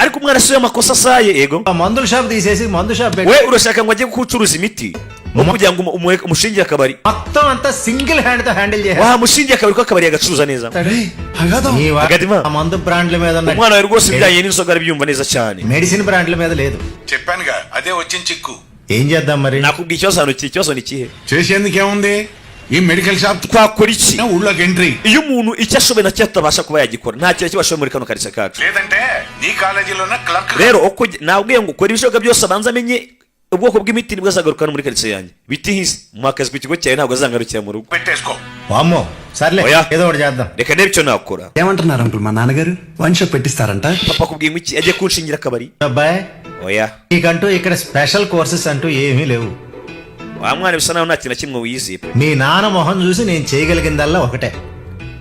ariko umwana si amakosa asaye yego ఆ మందుల షాప్ తీసేసి మందు shop we urashaka ngo ajye gucuruza imiti no kugira ngo umushingiye akabari మొత్తం అంతా సింగిల్ హ్యాండ్ తో హ్యాండిల్ చేయాలి. wamushingiye akabari ko akabari agacuruza neza. అగదిమా. ఆ మందు బ్రాండ్ల మీద ఉన్న umwana wawe rwose ibijyanye n'inzoga arabyumva neza cyane. Medicine బ్రాండ్ల మీద లేదు. చెప్పానుగా అదే వచ్చిన చిక్కు. ఏం చేద్దాం మరి? nakubwiye ikibazo ni ikihe? చేసేందుకేముంది? ఈ మెడికల్ షాప్ twakora iki ఊళ్ళోకి entry. iyo umuntu icyo ashoboye nacyo atabasha kuba yagikora nta kintu kibashoboye muri kano karitsiye kacu. లేదంటే నీ కాలేజీలోనే clerk. rero nabwiye ngo ukora ibishoboka byose abanza amenye ubwoko bw'imiti nibwo azagarukana muri karitsiye yanjye. biti hisi mu akazi ku kigo cyawe ntabwo azangarukira mu rugo. పెట్టేసుకో. వామ్మో సర్లే ఓయా. ఏదో ఒకటి చేద్దాం. reka ndebe icyo nakora. ఏమంటున్నారు అంకుల్ మా నాన్నగారు? వైన్ షాప్ పెట్టిస్తారంట. papa akubwiye ngo iki ajye kunshingira akabari? అబ్బాయి oya నీకంటూ ఇక్కడ స్పెషల్ కోర్సెస్ అంటూ ఏమీ లేవు. wa mwana bisa naho nta kintu na kimwe wize. మీ నాన్న మొహం చూసి నేను చేయగలిగిందల్లా ఒకటే,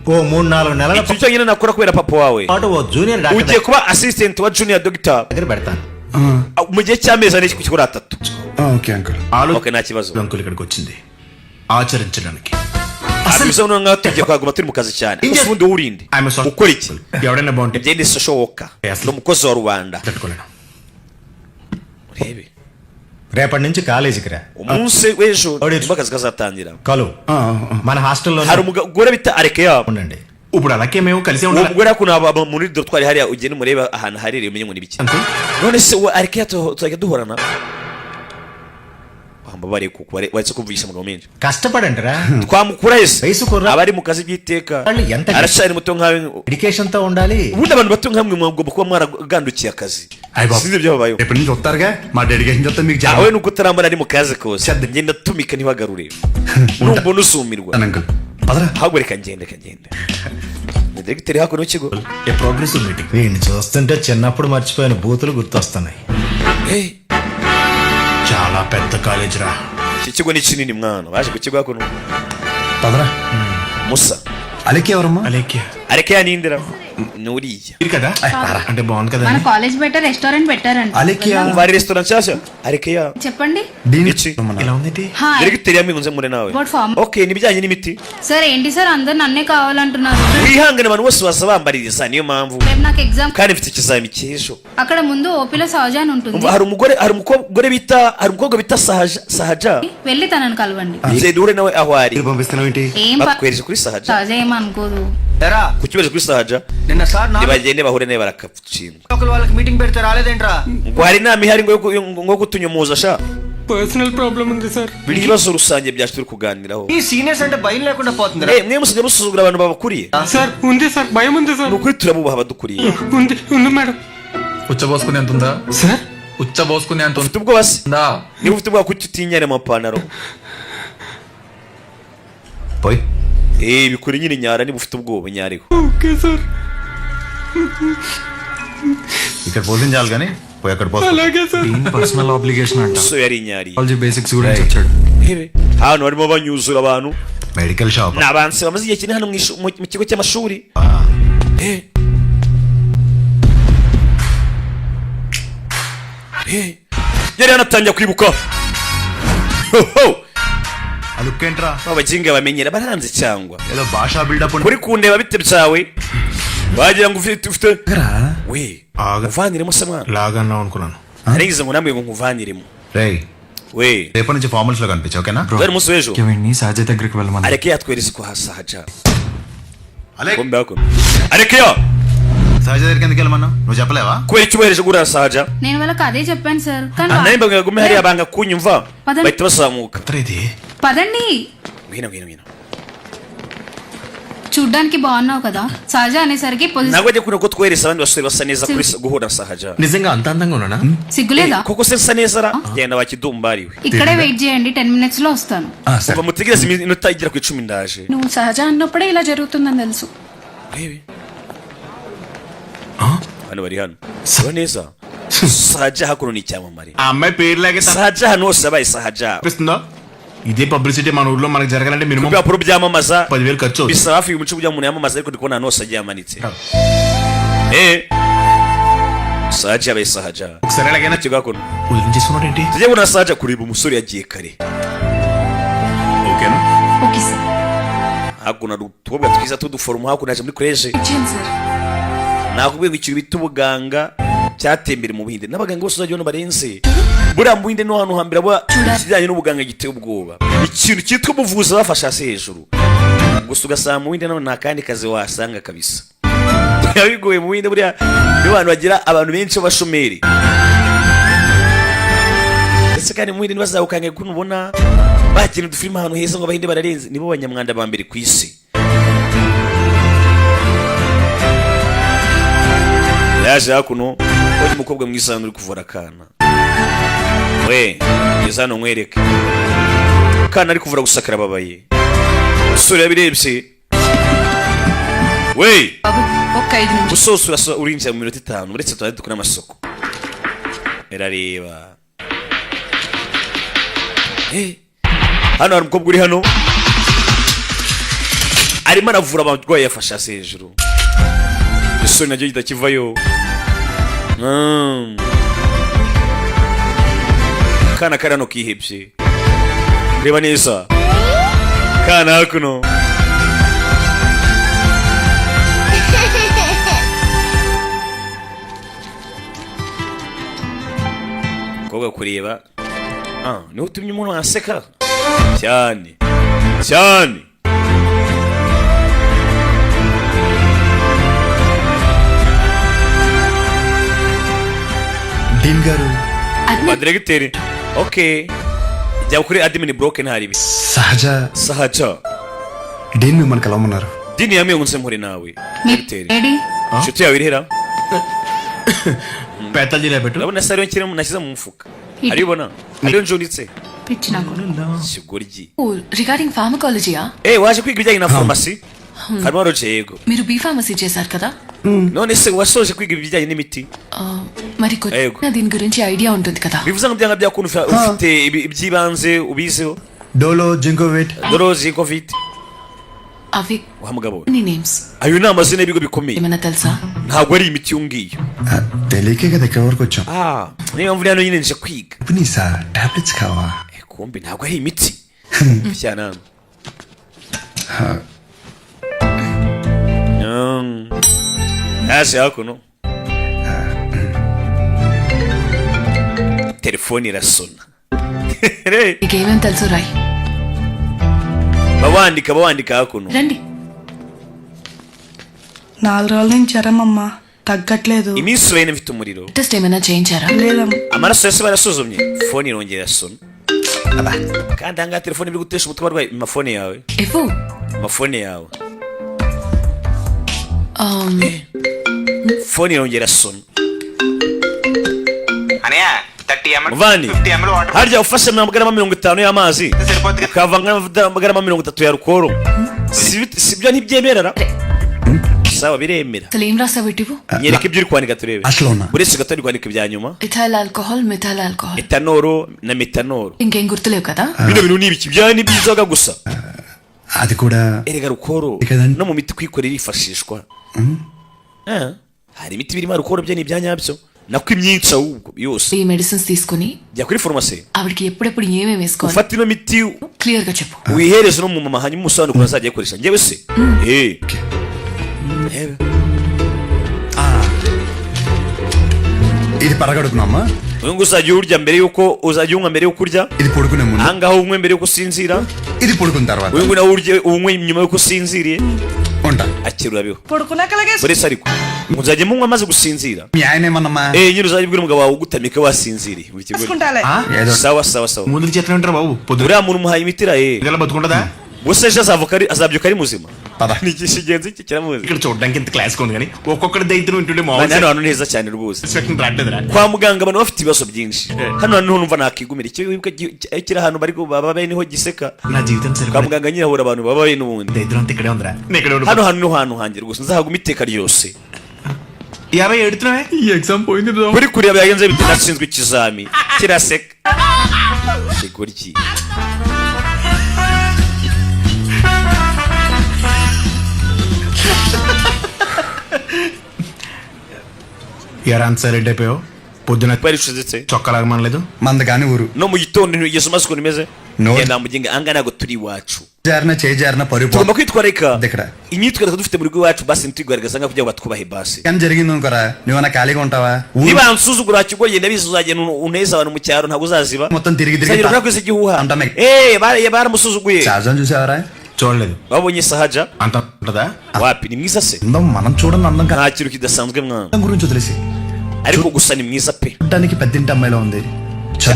ఓ 3-4 నెలల icyo cyonyine nakora kubera papa wawe పాటు ఓ junior doctor ugiye kuba assistant wa junior doctor దగ్గర పెడతాను. mu gihe cy'amezi ane kuri atatu. Okay uncle. okay nta kibazo. Uncle ఇక్కడికి వచ్చింది ఆచరించడానికి. bisa noneho ngaho tugiye kwaguma turi mu kazi cyane. gusa ubundi urinde ukora iki ఎవడైనా బాగుంటే igende soshoboka ni umukozi wa rubanda. తట్టుకోలేను. urebe రేపటి నుంచి కాలేజీకి రా, umunsi w'ejo nibwo akazi kazatangira. కలు మన హాస్టల్లో hari umugore bita arekeya. ఉండండి. ఇప్పుడు అలాగే మేము కలిసే uwo ఉండాలి. mugore hakuno aba muri dortoir hariya ugende murebe ahantu harereye umenye ngo ni biki. none se uwo arekeya tuzajya duhorana? wambabariye kuko waretse kumvisha amagambo menshi. కష్టపడండి రా, twamukura ese వయసు కుర్ర abari mu kazi by'iteka వాళ్ళు ఎంత aracyari muto nkawe. Dedication తో ఉండాలి. ubundi abantu bato nkamwe mugomba kuba mwaragandukiye akazi. అయ్య బాబు sinzi ibyababayeho. రేపటి నుంచి వస్తారుగా, మా డెడికేషన్ చెప్తే మీకు awe nuko utarambara ari mu kazi kose ngenda tumika ntibagarure numbona usumirwa. Uncle పదరా. ahubwo reka ngende ni diregiteri hakuno w'ikigo. ఏ progress meeting. వీడిని చూస్తుంటే చిన్నప్పుడు మర్చిపోయిన బూతులు గుర్తొస్తున్నాయి. చాలా పెద్ద కాలేజ్ రా. iki kigo ni kinini mwana baje ku kigo hakuno. పదరా. musa అలెక్కి ఎవరమ్మా? అలేఖ్య areke yanindira nuriya ఇది కదా అంటే బాగుంది కదా. మన కాలేజ్ బయట రెస్టారెంట్ పెట్టారంట. అలెక్కి umva restaurant nshyashya areke చెప్పండి iki ఇలా ఉంది. Hi diregiteri yamwinze mure nawe. What form? okay nibijyanye n'imiti. Sir ఏంటి సార్ అందరు నన్నే కావాలంటున్నారు. wihangane abantu bose basa bambaririza niyo mpamvu రేపు నాకు exam. kandi mfite ikizami cy'ejo. అక్కడ ముందు ఓపీలో సహజ అని ఉంటుంది. umva hari umukobwa bita sahaja వెళ్ళి తనని కలవండి. genda uhure nawe aho ari. మీరు పంపిస్తున్నావు ఏంటి? ఏం bakwereje kuri sahaja సహజ ఏమనుకోదు. kukibaje kuri sahaja నిన్న sir nibagende bahure nawe barakapfushinga వాళ్ళకి మీటింగ్ పెడితే రాలేదేంట్రా? ngo hari inama ihari ngo kutunyomoza sha personal problem ఉంది sir. ibibazo rusange byacu turi kuganiraho. ఈ సీనియర్స్ అంటే భయం లేకుండా పోతుందిరా. mwe musigaye musuzugura abantu babakuriye. Sir ఉంది సార్, భయం ఉంది sir. ni ukuri turabubaha abadukuriye. ఉంది మేడం. ఉచ్చబోసుకునే అంత ఉందా? సార్ ఉచ్చబోసుకునే అంత ufite ubwoba se? ఉందా? niba ufite ubwoba kuki utinyana amapantaro? పోయి bikora nyine nyara niba ufite ubwoba nyareho. Okay sir. ఇక్కడ పోషించాలి కానీ పోయి అక్కడ పోయి. అలాగే సార్. పర్సనల్ ఆబ్లిగేషన్ అంట. so yari nyari బేసిక్స్ గురించి వచ్చాడు. hano barimo banyuzura abantu medical shop. ni abansi bamaze igihe kinini hano mu kigo cy'amashuri. yari yanatangiye kwibuka. అలుక్కేంట్రా? abaginga bamenyera baranze cyangwa ఏదో భాషా buildup kuri kundeba bite byawe wagira ngo ufite we ఆగ uvaniremo se mwana లాగన్నా అనుకున్నాను. narigize ngo namwe ngo nkuvaniremo రేయ్ we రేపటి నుంచి ఫార్మల్స్ లో కనిపించు ఓకేనా? dore umunsi w'ejo వీడిని సహజ దగ్గరికి వెళ్ళమని. areke yatwereze ko hasahaja Alec kombe hako areke yo సహజ దగ్గరికి ఎందుకు వెళ్ళమన్నా? నువ్వు చెప్పలేవా? kubera icyo ubohereje gura sahaja నేను వాళ్ళకి అదే చెప్పాను సార్. కానీ naye mbaga gume hariya banga kunyumva Pardon? bahita bazamuka. ఇది పదండి. ngwino చూడ్డానికి బాగున్నావు కదా. సహజ అనేసరికి ntabwo ajya kuno ko twohereza abandi basore basa neza kuri guhura sahaja. నిజంగా అంత అందంగా ఉన్నానా? సిగ్గులేదా? koko se nsa neza ra genda wakidumbariwe. ఇక్కడే వెయిట్ చేయండి, 10 minutes లో వస్తాను. kuva mutegereze iminota igera ku 10 ndaje. నువ్వు సహజ అన్నప్పుడే ఇలా జరుగుతుందని తెలుసు. hano bari hano saba neza sahaja hakuno ni icyamamare. ఆ అమ్మాయి పేరులాగే sahaja hano hose abaye sahaja. తప్పిస్తుందా? ఇదే పబ్లిసిటీ మన ఊర్లో మనకు జరగాలంటే మినిమం ibipapuro byamamaza 10,000 ఖర్చు అవుతుంది. bisaba hafi y'umuco kugira ngo umuntu yamamaza ariko ndi kubona ahantu hose agiye amanitse. saja yabaye sahaja ఒకసారి ఎలాగైనా icyo gakono వదిలించేసుకున్నాడు ఏంటి tujye kubona saja kureba umusore yagiye kare ఓకేనా okay sir hakuno hari utubwa twiza tuduforomo hakuno yaje muri college ఇచ్చేయండి sir nakubwiye ngo ikintu bita ubuganga cyatembere mu Buhinde n'abaganga bose uzajya ubona barenze buriya mu Buhinde no hantu hambere aba kijyanye n'ubuganga giteye ubwoba ikintu cyitwa ubuvuzi bafasha hasi hejuru gusa ugasanga mu Buhinde nta kandi kazi wasanga kabisa bigoye mu Buhinde buriya niyo bantu bagira abantu benshi b'abashomeri ndetse kandi mu Buhinde ntibazawukange kuko ubona bakina udufilime ahantu heza ngo Abahinde bararenze nibo banyamwanda ba mbere ku isi yaje hakuno uyu mukobwa mwiza uri kuvura akana we ngeze hano nkwereke akana ari kuvura gusakara babaye umusore yabirebye we బాబు ఒక్క 5 నిమిషాలు usosura urinjira mu minota 5 uretse tuba dukora amasoko erareba hano hari umukobwa uri hano arimo aravura abarwayi yafashe hasi hejuru isoni naryo kitakivayo kana kari hano kihebye reba neza kana hakuno umukobwa kureba niho utumye umuntu aseka cyane cyane Deen గారు Directeur okay jya kuri admin broken haribi సహజ sahaja డీన్ మిమ్మల్ని కలవమన్నారు dini yamwe ngunse mpore nawe మీ Directeur daddy nshuti yawe irihera పేతలు జిరాబెట్టు urabona sari nkirimo nashyize mu mufuka aribona ariyo njunditse పిచ్చి నాకు kigoryi regarding ఫార్మకాలజీయా waje kwiga ibijyanye na farumasi farumology yego మీరు B pharmacy చేశారు కదా none se wasoje kwiga ibijyanye n'imiti మరి Yego. కొంచెం దీని గురించి ఐడియా ఉంటుంది కదా bivuze ngo byanga byakuntu ufite ibyibanze ubizeho Dolo Zincovit dorozi covid అవి wa mugabo we. నీ names ayo ni amazina y'ibigo bikomeye ఏమైనా తెలుసా ntabwo ari imiti yungiyo తెలియకే కదా ఇక్కడ వరకు వచ్చాం niyo mvura hano nyine nje kwiga ఇప్పుడు సార్ టాబ్లెట్స్ కావా kumbe ntabwo ari imiti cyane yaje hakuno telefone irasona నీకేమేం తెలుసు రాయ్ bawandika hakuno రండి 4 రోజుల నుంచి జ్వరం అమ్మా తగ్గట్లేదు iminsi urayine mfite umuriro test ఏమైనా చేయించారా లేదమ్మా amaraso yose barasuzumye fone irongera irasona kandi ahangaha telefone biri gutesha umutwe abarwayi mu mafone yawe ఇవ్వు amafone yawe fone irongera irasona muvandi harya ufashe amagarama 50 y'amazi ukavanga amagarama 30 ya rukoro sibyo ntibyemerera sawa biremera అసలు ఏం రాసావు ఇటివు nyereka ibyo uri kwandika turebe అసలు ఉన్నా uretse gatari kwandika ibya nyuma ethyl alcohol methyl alcohol etanoro na metanoro ఇంకేం గుర్తులేవు కదా bino bintu ni ibiki bya ni byizoga gusa అది కూడా erega rukoro Ikazana- no mu miti kwikorera yifashishwa hari imiti birimo rukoro byo ni ibyanyabyo nako imyinshi ahubwo yose ఈ మెడిసిన్స్ తీసుకుని jya kuri farumasi ఆవిడకి ఎప్పుడెప్పుడు ఏమేమి వేసుకోవాలి ufata ino miti క్లియర్ గా చెప్పు wihereze no mu mama hanyuma umusobanuro ukuntu azajya ayikoresha njyewe se ఇది పరగడుపునమ్మా uyu nguyu uzajya urya mbere yuko uzajya unywa mbere yuko urya ఇది పడుకునే ముందు ahangaha unywe mbere yuko usinzira ఇది పడుకున్న తర్వాత uyu nguyu nawe urye unywe nyuma yuko usinziriye ఉంటా akirura biho పడుకున్నాక అలాగే buretse ariko muzajya munywa amaze gusinzira మీ ఆయన ఏమన్నమ్మా nyine uzajya ubwira umugabo wawe ugutamika wasinziriye buri kigo చూసుకుంటాలే ఏదో sawa sawa sawa ముందు చేతనే ఉంటారు బాబు పొద్దున uriya muntu umuhaye imitira బతుకుంటదా gusa ejo azabyuka ari muzima పద ni ikigenzi iki kiramuzi ఇక్కడ చూడడానికి ఇంత క్లాస్ ఉంది కానీ ఒక్కొక్కటి దైత్యం ఉంటుండే hano hantu neza cyane rwose రావట్లేదురా kwa muganga abantu bafite ibibazo byinshi hano hantu numva nakigumira icyo wibuka kiri ahantu bari babaye niho giseka నా జీవితం kwa సరిపోయింది muganga nyine hahura abantu babaye n'ubundi దైత్యం అంతా ఇక్కడే ఉందిరా నేను ఇక్కడే ఉండు hano hantu niho hantu hanjye rwose nzahaguma iteka ryose యాభై ఎడుతున్నావే ఈ ఎగ్జామ్ పోయింది kuri kureba yagenze bite natsinzwe ikizami kiraseka kigoryi ఎరా అంత రెడీ అయిపోయావు పొద్దున barishuzitse చొక్కలాగమనలేదు మంద కాని ఊరు no mu gitondo ntugeze umaze ukuntu imeze No. ngenda muginga angana ntabwo turi iwacu జారిన చేయి జారిన పరుపు tugomba kwitwararika ఇక్కడ imyitwarire dufite mu rugo iwacu basi ntitwigaragaza nka kugira ngo batwubahe basi కానీ జరిగింది అనుకోరా నువ్వన్నా ఖాళీగా ఉంటావా ఊరు niba nsuzugura kigoye ndabizi uzagenda uneza abantu mu cyaro ntabwo uzaziba మొత్తం తిరిగి sagira తిరిగి urakoze igihuha అంటామే baramusuzuguye సహజం చూసావరా చూడలేదు babonye sahaja అంత ఉంటదా wapi ni mwiza se అందం మనం చూడని అందం nta kintu kidasanzwe mwana అందం గురించి వదిలేసి ariko gusa ni mwiza pe చూడడానికి పెద్దింటి అమ్మాయిలో ఉంది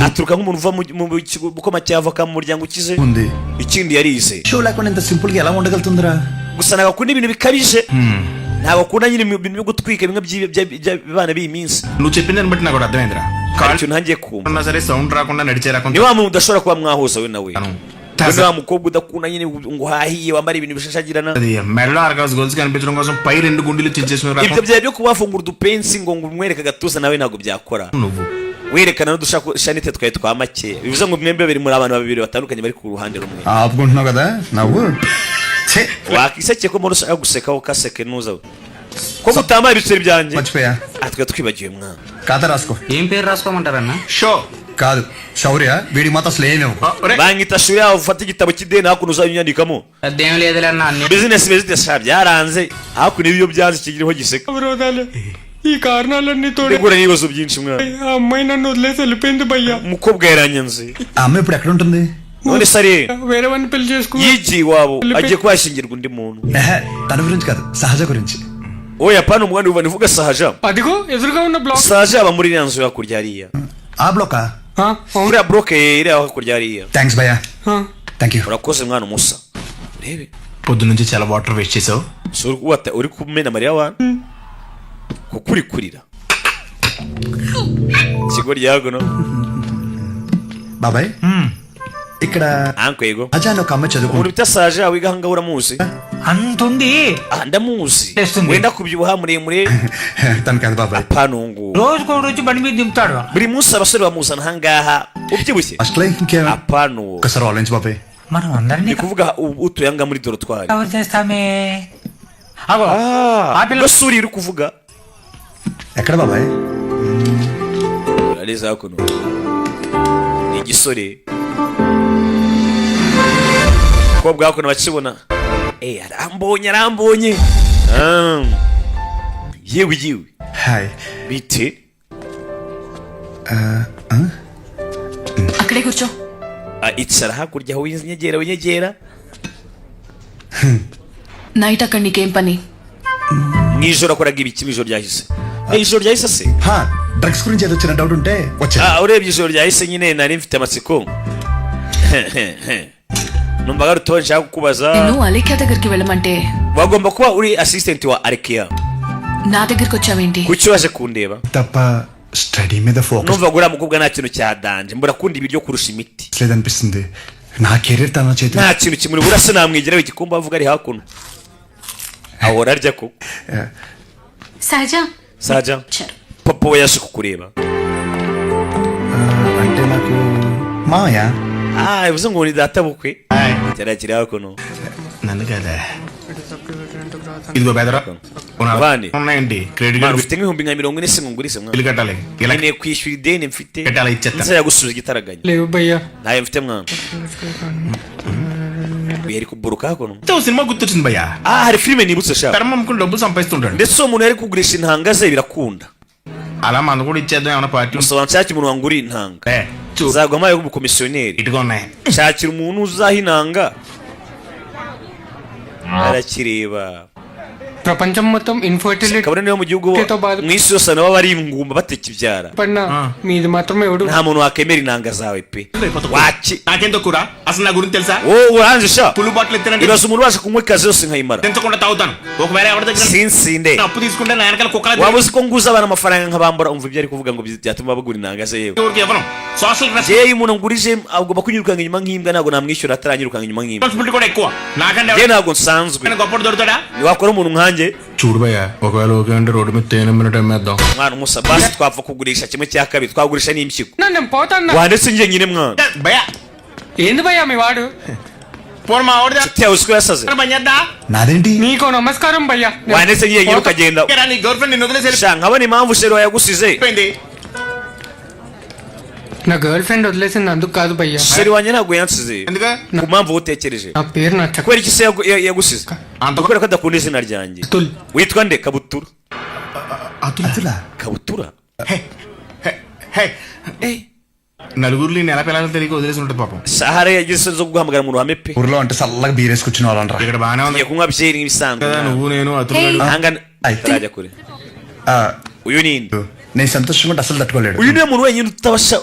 aturuka nk'umuntu uva mu kigo gukoma cyavoka mu muryango ukize ఉంది ikindi yarize షో లేకుండా ఇంత సింపుల్ గా ఎలా ఉండగలుగుతుందిరా gusa ntabwo akunda ibintu bikabije ntabwo akunda nyine ibintu byo gutwika bimwe by'abana b'iyi minsi నువ్వు చెప్పిన దాన్ని బట్టి నాకు కూడా అర్థమైందిరా hari ikintu ntangiye kumva ఉన్నా సరే సౌండ్ రాకుండా నడిచే రకం ni wa muntu udashobora kuba mwahuza we nawe ni wa mukobwa udakunda nyine ngo uhahiye wambara ibintu bishashagirana అది మెడలో అరగాస్ గోల్స్ కనిపించడం కోసం పై రెండు గుండెలు చించేసిన ibyo రకం byawe byo kubafungura udupensi ngo umwereke agatuza nawe ntabwo byakora నువ్వు werekana n'udushaka shanite twawe twa make bivuze ngo mwembe babiri muri abantu babiri batandukanye bari ku ruhande rumwe ఆపుకుంటున్నావు కదా నవ్వు ఛే, wakiseke ko muri ushaka gusekaho kaseke nuza ko mutambaye ibiceri byanjye మర్చిపోయా atwe twibagiwe mwana కథ రాసుకో ఏం పేరు రాసుకోమంటారన్నా షో కాదు శౌర్య వీడి మాత్రం అసలు ఏమేవు banyita shuya ufata igitabo cy'ideni hakuno uzanyandikamo అదేం లేదులే అన్న అన్ని business sha byaranze hakuno ibiyo byanze kigiriho giseka అవరోధాలే ఈ కారణాలన్నీ తోడు tegura n'ibibazo byinshi mwana ఆ అమ్మాయి నన్ను వదిలేసి వెళ్ళిపోయింది భయ్యా umukobwa yaranyanze ఆ అమ్మాయి ఇప్పుడు ఎక్కడ ఉంటుంది none sari వేరే వాడిని పెళ్లి చేసుకుని yiji iwabo agiye kwashingirwa undi muntu ఎహె, తన గురించి కాదు సహజ గురించి oya pana umwana uva nivuga sahaja అదిగో ఎదురుగా ఉన్న block sahaja aba muri nyanzo hakurya hariya ఆ బ్లోకా uriya bloke iri aho hakurya hariya thanks భయ్యా thank you urakoze mwana musa urebe పొద్దు నుంచి చాలా వాటర్ వేస్ట్ చేసావు so uri kumena mariya wana kuko uri kurira ikigo ryagono బాబాయ్ ఇక్కడ anko yego Adha అని ఒక అమ్మాయి umuntu చదువుకుంటుంది bita sahaja wiga ahangaha uramuzi అంతుంది ndamuzi Testundi. wenda kubyibuha muremure తను కాదు బాబాయ్ apanungu రోజుకు వచ్చి బండి మీద దింపుతాడు buri munsi abasore bamuzana ahangaha ubyibushye అసలు ఇంకేం apanu ఒకసారి ఆలోచించి బాబాయ్ మనం అందరినీ ni kuvuga utuye ahangaha muri dorotwari cover చేస్తామే అగో gasuri uri kuvuga ఎక్కడ బాబాయ్ areza hakuno ni igisore umukobwa hakuno bakibona arambonye yewe hi bite అక్కడే కూర్చో icara hakurya aho winyegera night అక్కడ నీకేం పని mwijoro akoraga ibiki mwijoro ryahise ijoro ryahise se హా డ్రగ్స్ గురించి ఏదో చిన్న డౌట్ ఉంటే వచ్చా urebye ijoro ryahise nyine nari mfite amatsiko numvaga rutonde nshaka kukubaza నేను అలేఖ్య దగ్గరికి వెళ్ళమంటే wagomba kuba uri assistant wa Arkeya నా దగ్గరికి వచ్చావేంటి kuki waje kundeba తప్ప స్టడీ మీద focus numvaga uriya mukobwa nta kintu cyadanje mbura kundi ibiryo kurusha imiti లేదనిపిస్తుంది నా కెరీర్ తన చేతి nta kintu kimuri burasa namwigiraho igikombe avuga ari hakuno ahora arya ko సహజ saja papa we yaje kukureba అంటే నాకు మామయ్య bivuze ngo ni data bukwe cyari hakuno నన్ను కదా ఇదిగో బెదరా Abandi. ఉన్నాయండి credit mwana card ufite nk'ibihumbi nka 40 se ngurise mwana bill కట్టాలి ఇలా nkeneye kwishyura ideni mfite కట్టాలి ఇచ్చేస్తా nzajya gusubiza igitaraganya లేవు భయ్యా ntayo mfite mwana yari kuburuka hakuno cinema గుర్తొచ్చింది భయ్యా hari filime nibutse sha ధర్మం అమ్ముకుని డబ్బులు సంపాదిస్తుంటాడు ndetse uwo muntu yari kugurisha intanga ze birakunda అలా మంద కూడా ఇచ్చేద్దాం ఏమైనా party musaba nshake umuntu wanguriye intanga చూడు nzagwa amaye y'umukomisiyoneri ఇటుగా ఉన్నాయి shakira umuntu uzaha intanga arakireba ప్రపంచం మొత్తం infertility kabone niyo mu gihugu mu isi yose nabo bari ingumba batekibyara పడినా మీది మాత్రం ఎవడు nta muntu wakemera intanga zawe pe waki నాకేం తక్కువ అసలు నా గురించి తెలుసా wowe uranze sha పుల్లు బాటిల్ ఎత్తానంటే ibaza umuntu ubasha kunywa ikazi yose nkayimara తెంచకుండా తాగుతాను ఒకవేళ ఎవరి దగ్గర sinsinde అప్పు తీసుకుంటే నా వెనకాల కుక్కల waba uzi ko nguza abantu amafaranga nkabambura umva ibyo ari kuvuga ngo byatuma bagura intanga ze yewe ఊరికి ఇవ్వను social jewe umuntu ngurije agomba kunyirukanga inyuma nk'imbwa ntabwo namwishyura ataranyirukanga inyuma nk'imbwa responsibility కూడా ఎక్కువ నాకంటే jewe ntabwo nsanzwe గొప్పడు దొరుకుతాడా wakora umuntu nkanjye చూడు భయ్యా ఒకవేళ ఓకే అంటే రోడ్డు మీద తేనె మినిట్ అమ్మేద్దాం mwana umusa basi twapfa kugurisha kimwe cya kabiri twagurisha n'impyiko నేను పోతాను wandetse njye nyine mwana భయ్యా ఏంది భయ్యా మీ వాడు పోను మా ఓడి nshuti yawe uzi ko yasaze పనిచేద్దా నాదేంటి నీకు నమస్కారం భయ్యా wanese ngiye ngira ukagenda నీ గర్ల్ ఫ్రెండ్ నిన్ను వదిలేసి sha nkabona impamvu sheri yagusize వెళ్ళిపోయింది. నా గర్ల్ ఫ్రెండ్ వదిలేసింది అందుకు కాదు భయ్యా sheri wanjye ntabwo yansize ఎందుకు ku mpamvu utekereje నా పేరు నచ్చక kubera iki se yagusize అంత kubera ko adakunda izina ryanjye Atul witwa nde kabutura అతులా kabutura హే, హే, హే. నలుగురిలో నెల పిల్లలు తెలియక వదిలేసి ఉంటుంది పాపం. sahara yagize zo guhamagara mu ruhame pe ఊర్లో అంటే చల్లగా బీరేసుకొచ్చిన వాళ్ళనరా. ఇక్కడ బాగానే ఉంది ngiye kunywa byeri nk'ibisanzwe కదా, నువ్వు నేను అతను ahangana Ay. tarajya kure uyu ni nde నేను సంతోషంగా ఉంటే అసలు తట్టుకోలేడు. uyu niwe muntu wenyine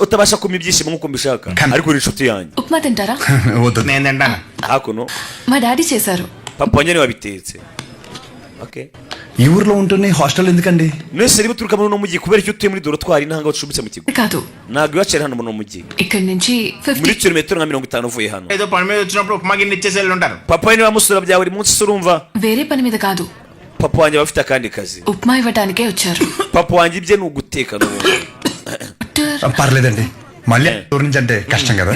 utabasha kumpa ibyishimo nk'uko mbishaka Kan- ariko uri inshuti yanjye upma తింటారా వద్దు. నేను తింటాను. hakuno మా డాడీ చేశారు papa wanjye niwe wabitetse okay ఈ ఊర్లో ఉంటూనే హాస్టల్ ఎందుకండి? mwese rero uturuka muri uno mujyi kubera icyo utuye muri dorotwari n'ahangaha ucumbitse mu kigo కాదు ntabwo iwacera hano muri uno mujyi ఇక్కడి నుంచి muri 50 kilometero nka 50 uvuye hano ఏదో పని మీద వచ్చినప్పుడు ఉప్మా గిన్నె ఇచ్చేసి వెళ్ళి ఉంటారు. papa we niwe amusura bya buri munsi se urumva వేరే పని మీద కాదు papa wanjye aba afite akandi kazi upma ఇవ్వడానికే వచ్చారు papa wanjye ibye ni uguteka n'ubundi పర్లేదండి. మళ్ళీ ఊరు నుంచి అంటే కష్టం కదా.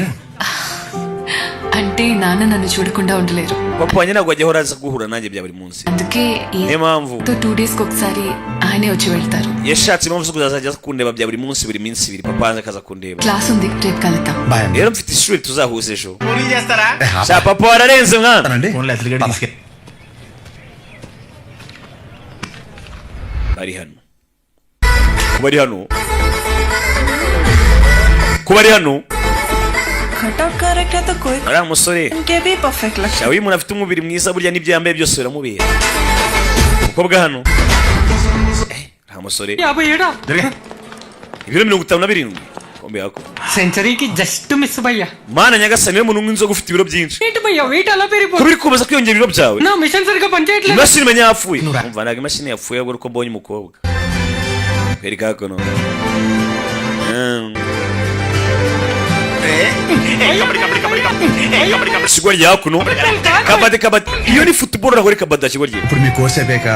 అంటే నాన్న నన్ను చూడకుండా ఉండలేరు papa wanjye ntabwo ajya ahora aza guhura nanjye bya buri munsi అందుకే niyo mpamvu 2 days ఒకసారి ఆయనే వచ్చి వెళ్తారు yashatse impamvu zo kuzajya aza kundeba bya buri munsi buri minsi ibiri papa wanjye akaza kundeba class ఉంది రేపు కలుద్దాం బాయ్ అండి. rero mfite ishuri tuzahuza ejo పూరీలు చేస్తారా? sha papa wararenze mwana తానండి. ఫోన్లో అసలు గడి తీసుకెళ్ళి bari hano kubari hano kubari hano cutout कर रखे तो कोई ari umusore इनके भी परफेक्ट लगता sha uyu muntu afite umubiri mwiza burya n'ibyo yambaye byose biramubera umukobwa hano nta musore 57 జరిగే ibiro 57 kombe yako సెంచరీకి జస్ట్ మిస్ భయ్యా mana nyagasani niwe muntu w'inzoga ufite ibiro byinshi ఏంటి భయ్యా వెయిట్ అలా పెరిగిపోతుంది kubiri kubaza kwiyongera ibiro byawe నా మిషన్ సరిగ్గా పనిచేయట్లేదు imashini menya yapfuye umva ntabwo imashini yapfuye ahubwo uko mbonye umukobwa kweri kakono kigo ryakuno kabade iyo ni football urahore kabada kigo rye ఇప్పుడు మీ కోర్స్ అయిపోయాక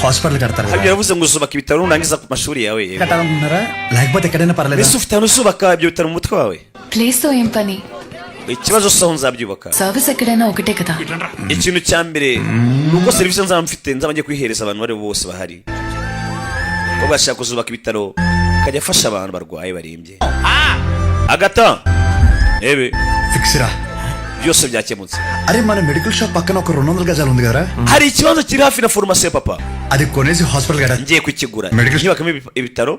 హాస్పిటల్ కడతారు habyo yavuze ngo uzubaka ibitaro nurangiza ku mashuri yawe కట్టాలనుకుంటున్నారా లేకపోతే ఎక్కడైనా పర్లేదు. ese ufite ahantu uzubaka ibyo bitaro mu mutwe wawe place తో ఏం పని ikibazo saho nzabyubaka సర్వీస్ ఎక్కడైనా ఒకటే కదా ikintu cya mbere nuko serivisi nzaba mfite nzaba ngiye kwihereza abantu bari bose bahari ko bashaka kuzubaka ibitaro kajya afasha abantu barwaye barembye agata ebe fix రా. byose byakemutse అరే మన medical shop పక్కన ఒక 200 గజాలు ఉంది కదరా, hari ikibazo kiri hafi na farumasi ya papa అది కొనేసి హాస్పిటల్ కడ ngiye kukigura Medical- nyubakamo ibitaro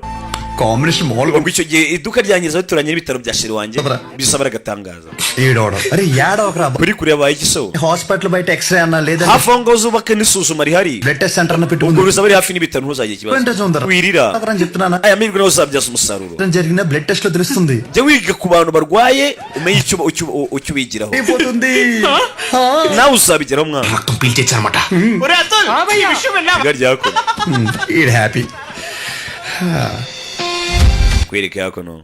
combination మామూలుగా ubwo icyo gihe iduka ryanjye riza rituranye n'ibitaro bya sheri wanjye Dobra. bisaba agatangaza ఏడవడం. అరే ఏడవ ఒక kuri kureba igiso హాస్పిటల్ బయట ఎక్స్రే అన్నా లేదా hafi aho ngaho uzubake n'isuzuma rihari blood test centre అన్న ubwo పెట్టుకుంది. bizaba biri hafi n'ibitaro ntuzagire ikibazo wirira అని చెప్తున్నానా, aya mahirwe nawe uzabyaza umusaruro జరిగిన బ్లడ్ టెస్ట్ లో తెలుస్తుంది. jya wiga ku bantu barwaye umenye icyo ubigiraho అయిపోతుంది. nawe uzabigeraho mwana రక్తం పీల్చేచ్చనమాట. ఒరే అతుల్, ఈ విషయం విన్నావా? igare ryako ఈడ్ happy. kwereka yako no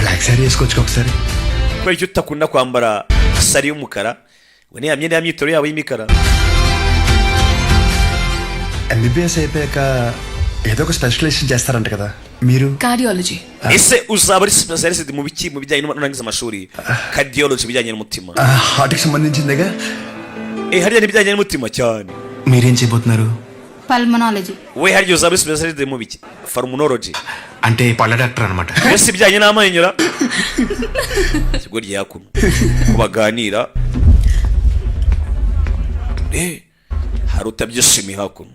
black sari వేసుకోవచ్చు ఒకసారి. kubera icyo utakunda kwambara sari y'umukara we niya myenda y'imyitero yabo y'imikara MBBS అయిపోయాక ఏదో ఒక స్పెషలైజేషన్ చేస్తారంట కదా మీరు. Cardiology ese uzaba ari specialist mu biki mu bijyanye n'urangiza amashuri cardiology bijyanye n'umutima heart కి సంబంధించిందిగా. hariya n'ibijyanye n'umutima cyane మీరేం చేయబోతున్నారు? Pulmonology we hariya uzaba ari specialist mu biki pulmonology అంటే పళ్ళ డాక్టర్ అనమాట. ese ibijyanye n'amenyo ra kigo ryakuno kubaganira hari utabyishimiye hakuno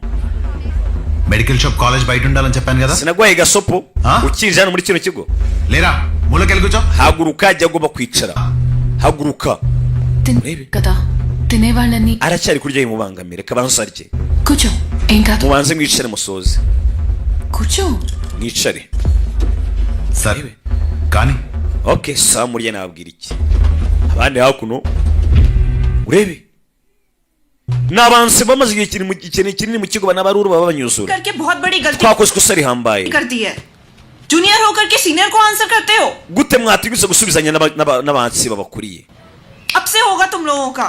medical shop college బయట ఉండాలని చెప్పాను కదా. sinagwaye gasopo Ah? ukinjira hano muri kino kigo లేరా మూలకెళ్ళి కూర్చో. haguruka jya agomba kwicara haguruka Urebe. కదా తినేవాళ్ళని aracyari kurya bimubangamire reka bansarye కూర్చో ఏం కాదు mubanze mwicare musoze కూర్చో mwicare సరే కానీ okay saa murya nababwira iki abandi hakuno urebe nabanse bamaze igihe kinini mu kigo banabaruru baba banyuzura करके बहुत बड़ी गलती twakoze ikosa rihambaye कर दी है. जूनियर होकर के सीनियर को आंसर करते हो. gute mwatinyutse gusubizanya n'abansi babakuriye अब से होगा तुम लोगों का.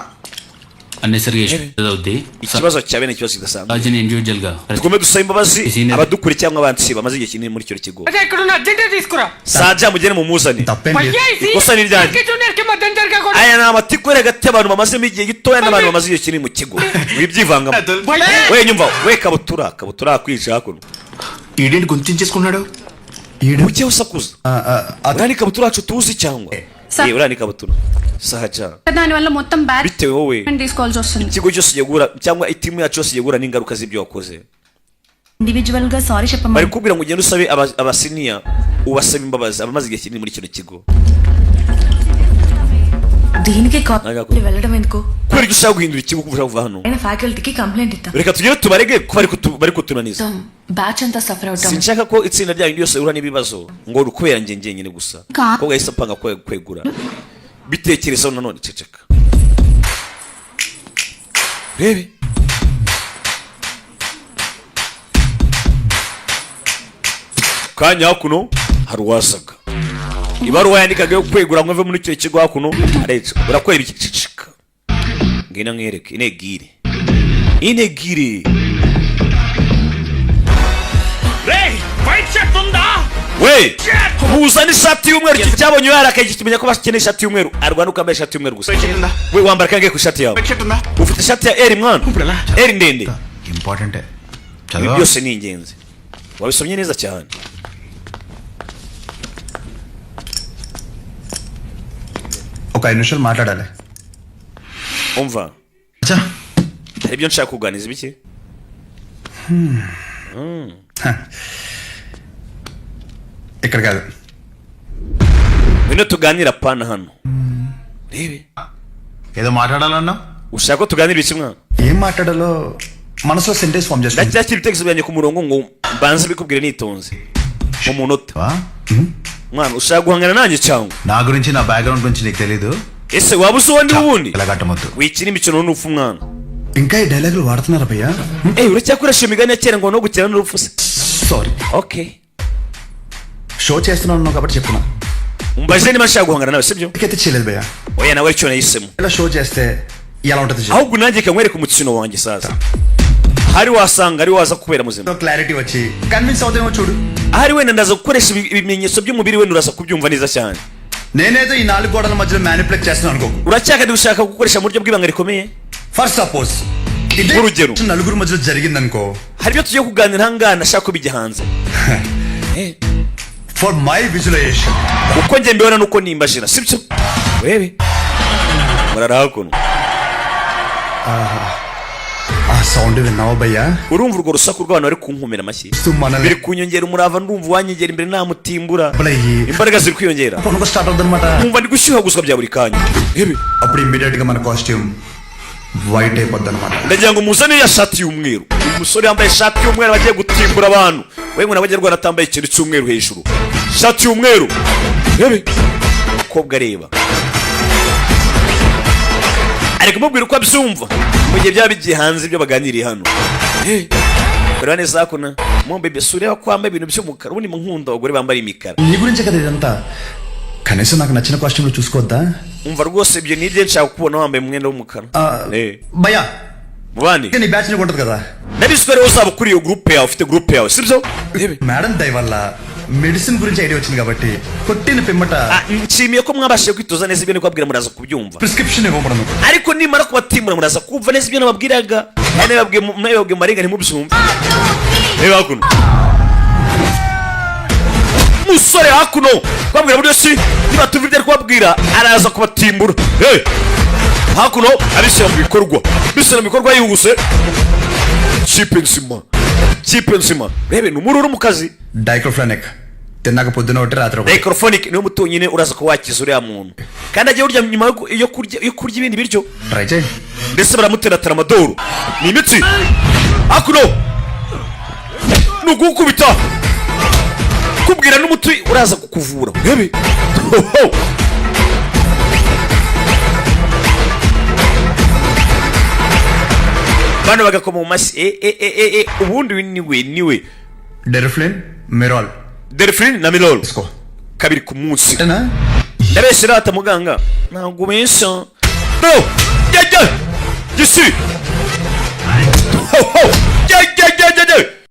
ikibazo cya bene ikibazo kidasanzwe individual గా tugombe dusaba imbabazi abadukuri cyangwa abansi bamaze igihe kinini muri icyo kigo అదే ఇక్కడ ఉన్న అర్జెంట్ తీసుకురా sajya mugene mumuzane తప్పేం లేదు భయ్యా ఇది ikosa ni ryanjye జూనియర్ కి మధ్య జరగకూడదు aya ni amatiku yari hagati y'abantu bamazemo igihe gitoya n'abantu bamaze igihe kinini mu kigo wibyivangamo we nyumva we kabutura kwica hakuno ఈడేంటి గుంతించేసుకున్నాడు ujye usakuza uriya ni kabutura yacu tuzi cyangwa uriya ni kabutura sahaja దాని వల్ల మొత్తం bad bitewe wowe తీసుకోవాల్సి వస్తుంది ikigo cyose ugiye guhura cyangwa itimu yacu yose igiye guhura n'ingaruka z'ibyo wakoze individual గా sorry bari చెప్పమని kubwira ngo ugende usabe abasiniya ubasaba imbabazi abamaze igihe kinini muri kino kigo దీనికి కాలేజ్ వెళ్ళడం ఎందుకు kubera icyo ushaka guhindura ikigo kuva kuva hano ఆయన ఫ్యాకల్టీకి కంప్లైంట్ ఇద్దాం reka tugere tubarege ko bari kutunaniza batch అంతా సఫర్ అవుతాం sinshaka ko itsinda ryanyu ryose uhura n'ibibazo ngo ukubera njye njyenyine gusa ko gahise apanga kwegura bitekerezaho nanone ceceka rebe kanya hakuno hari uwasaga ibaruwa yandikaga yo kwegura ngo ave muri icyo kigo hakuno areca urakwera ikicicika ngina mwereke inegire we muzana ishati y'umweru iki cyabonye yarakaye kimenya ko bakeneye ishati y'umweru arwana ukambaye ishati y'umweru gusa we wambara kangahe ku ishati yawe ufite ishati ya eri mwana eri ndende ఇంపార్టెంటే ibi చదువు byose ni ingenzi wabisomye neza cyane ఒక 5 నిమిషాలు మాట్లాడాలి umva అచ్చా hari ibyo nshaka kuganiriza ibiki ఇక్కడ కాదు ngwino tuganira pana hano rebe ఏదో మాట్లాడాలన్నా ushaka ko tuganira iki mwana ఏం మాట్లాడాలో మనసులో సెంటెన్స్ ఫామ్ చేసుకో ndacyakira ibitekerezo byanjye ku murongo ngo mbanze bikubwire nitonze mu munota mwana ushaka guhangana nanjye cyangwa నా గురించి నా బ్యాక్గ్రౌండ్ గురించి నీకు తెలీదు ese waba uzi uwo ndi ubundi ఇలా కట్టమొద్దు wikina imikino n'urupfu mwana ఇంకా ఈ డైలాగులు వాడుతున్నారా భయ్యా uracyakoresha imigani ya kera ngo no gukina n'urupfu se sorry okay show చేస్తున్నాను కాబట్టి చెప్తున్నా umbaje niba nshaka guhangana nawe sibyo అయితే చేయలేదు భయ్యా oya nawe icyo nahisemo ఇలా షో చేస్తే ఎలా ఉంటుంది ahubwo nanjye kamwereka umukino wanjye sasa hari wasanga ari waza kubera muzima clarity వచ్చి కన్విన్స్ అవుతామో చూడు ahari wenda ndaza gukoresha ibimenyetso by'umubiri wenda uraza kubyumva neza cyane నేనేదో ఈ 4 గోడల మధ్యలో మ్యానిపులేట్ చేస్తున్నాను అనుకో uracyakadi ushaka gukoresha mu buryo bw'ibanga rikomeye for suppose urugero నలుగురు మధ్యలో జరిగింది అనుకో hari ibyo tugiye kuganira ahangaha nashaka ko bijya hanze for my visualisation uko njye mbibona nuko nimbajira sibyo wewe murara hakuno ఆ సౌండ్ విన్నావా భయ్యా urumva urwo rusaku rw'abantu bari kunkumira amashyi మనల్ని biri kunyongera umurava ndumva uwanyegera imbere namutimbura అప్పుడయ్యి imbaraga ziri kwiyongera పొనుకు స్టార్ట్ అవుతుందన్నమాట nkumva ndi gushyuhaguzwa bya buri kanya అప్పుడు ఇమ్మీడియట్ గా మన కాస్ట్యూమ్ వైట్ అయిపోద్ది అనమాట ndagira ngo muzane ya shati y'umweru umusore yambaye ishati y'umweru bagiye gutimbura abantu we ngo n'abagerwa natambaye ikintu cy'umweru hejuru shati y'umweru umukobwa areba ari kumubwira uko abyumva mu gihe byaba bigiye hanze ibyo baganiriye hano kureba neza hakuna mumbebe sureba ko wambaye ibintu by'umukara ubundi mu nkunda abagore bambaye imikara నీ గురించే కదా ఇదంతా కనీసం నాకు నచ్చిన కాస్ట్యూమ్లు చూసుకోవద్దా umva rwose ibyo nibyo nshaka kubona wambaye umwenda w'umukara భయ్యా mubandi నీ బ్యాచ్ నీకు ఉంటుంది కదా nabiswere uzaba kuri iyo groupe yawe ufite groupe yawe sibyo madam దయ వల్ల మెడిసిన్ గురించి ఐడియా వచ్చింది కాబట్టి కొట్టిన పిమ్మట nshimiye ko mwabashije kwitoza neza ibyo niko babwira muraza kubyumva prescription ఇవ్వబడను ariko nimara kubatimbura muraza kumva neza ibyo nababwiraga nababwiye marenga ntimubyumve reba hakuno musore hakuno kubabwira buryo si niba tuva ibyo ari kubabwira araza kubatimbura hakuno abishyira mu bikorwa bishyira mu bikorwa yihuse kipe nzima rebe ni umururu mu kazi డైక్లోఫెనిక్ తిన్నాక పొద్దున ఒకటి రాత్రి ఒకటి diclofonic niwo muti wonyine uraza ko wakiza uriya muntu kandi agiye urya nyuma yo kurya ibindi biryo try చేయి ndetse baramuteratara amadoro ni imitsi hakuno ni ugukubita kubwira n'umuti uraza kukuvura rebe bano bagakoma mu mashyi ubundi niwe డెరిఫ్లిన్ మిరాల్ delphine na milol తీసుకో kabiri ku munsi అంతేనా ndabeshya rata muganga ntabwo ubeshya no jya Dessus. Ho, ho.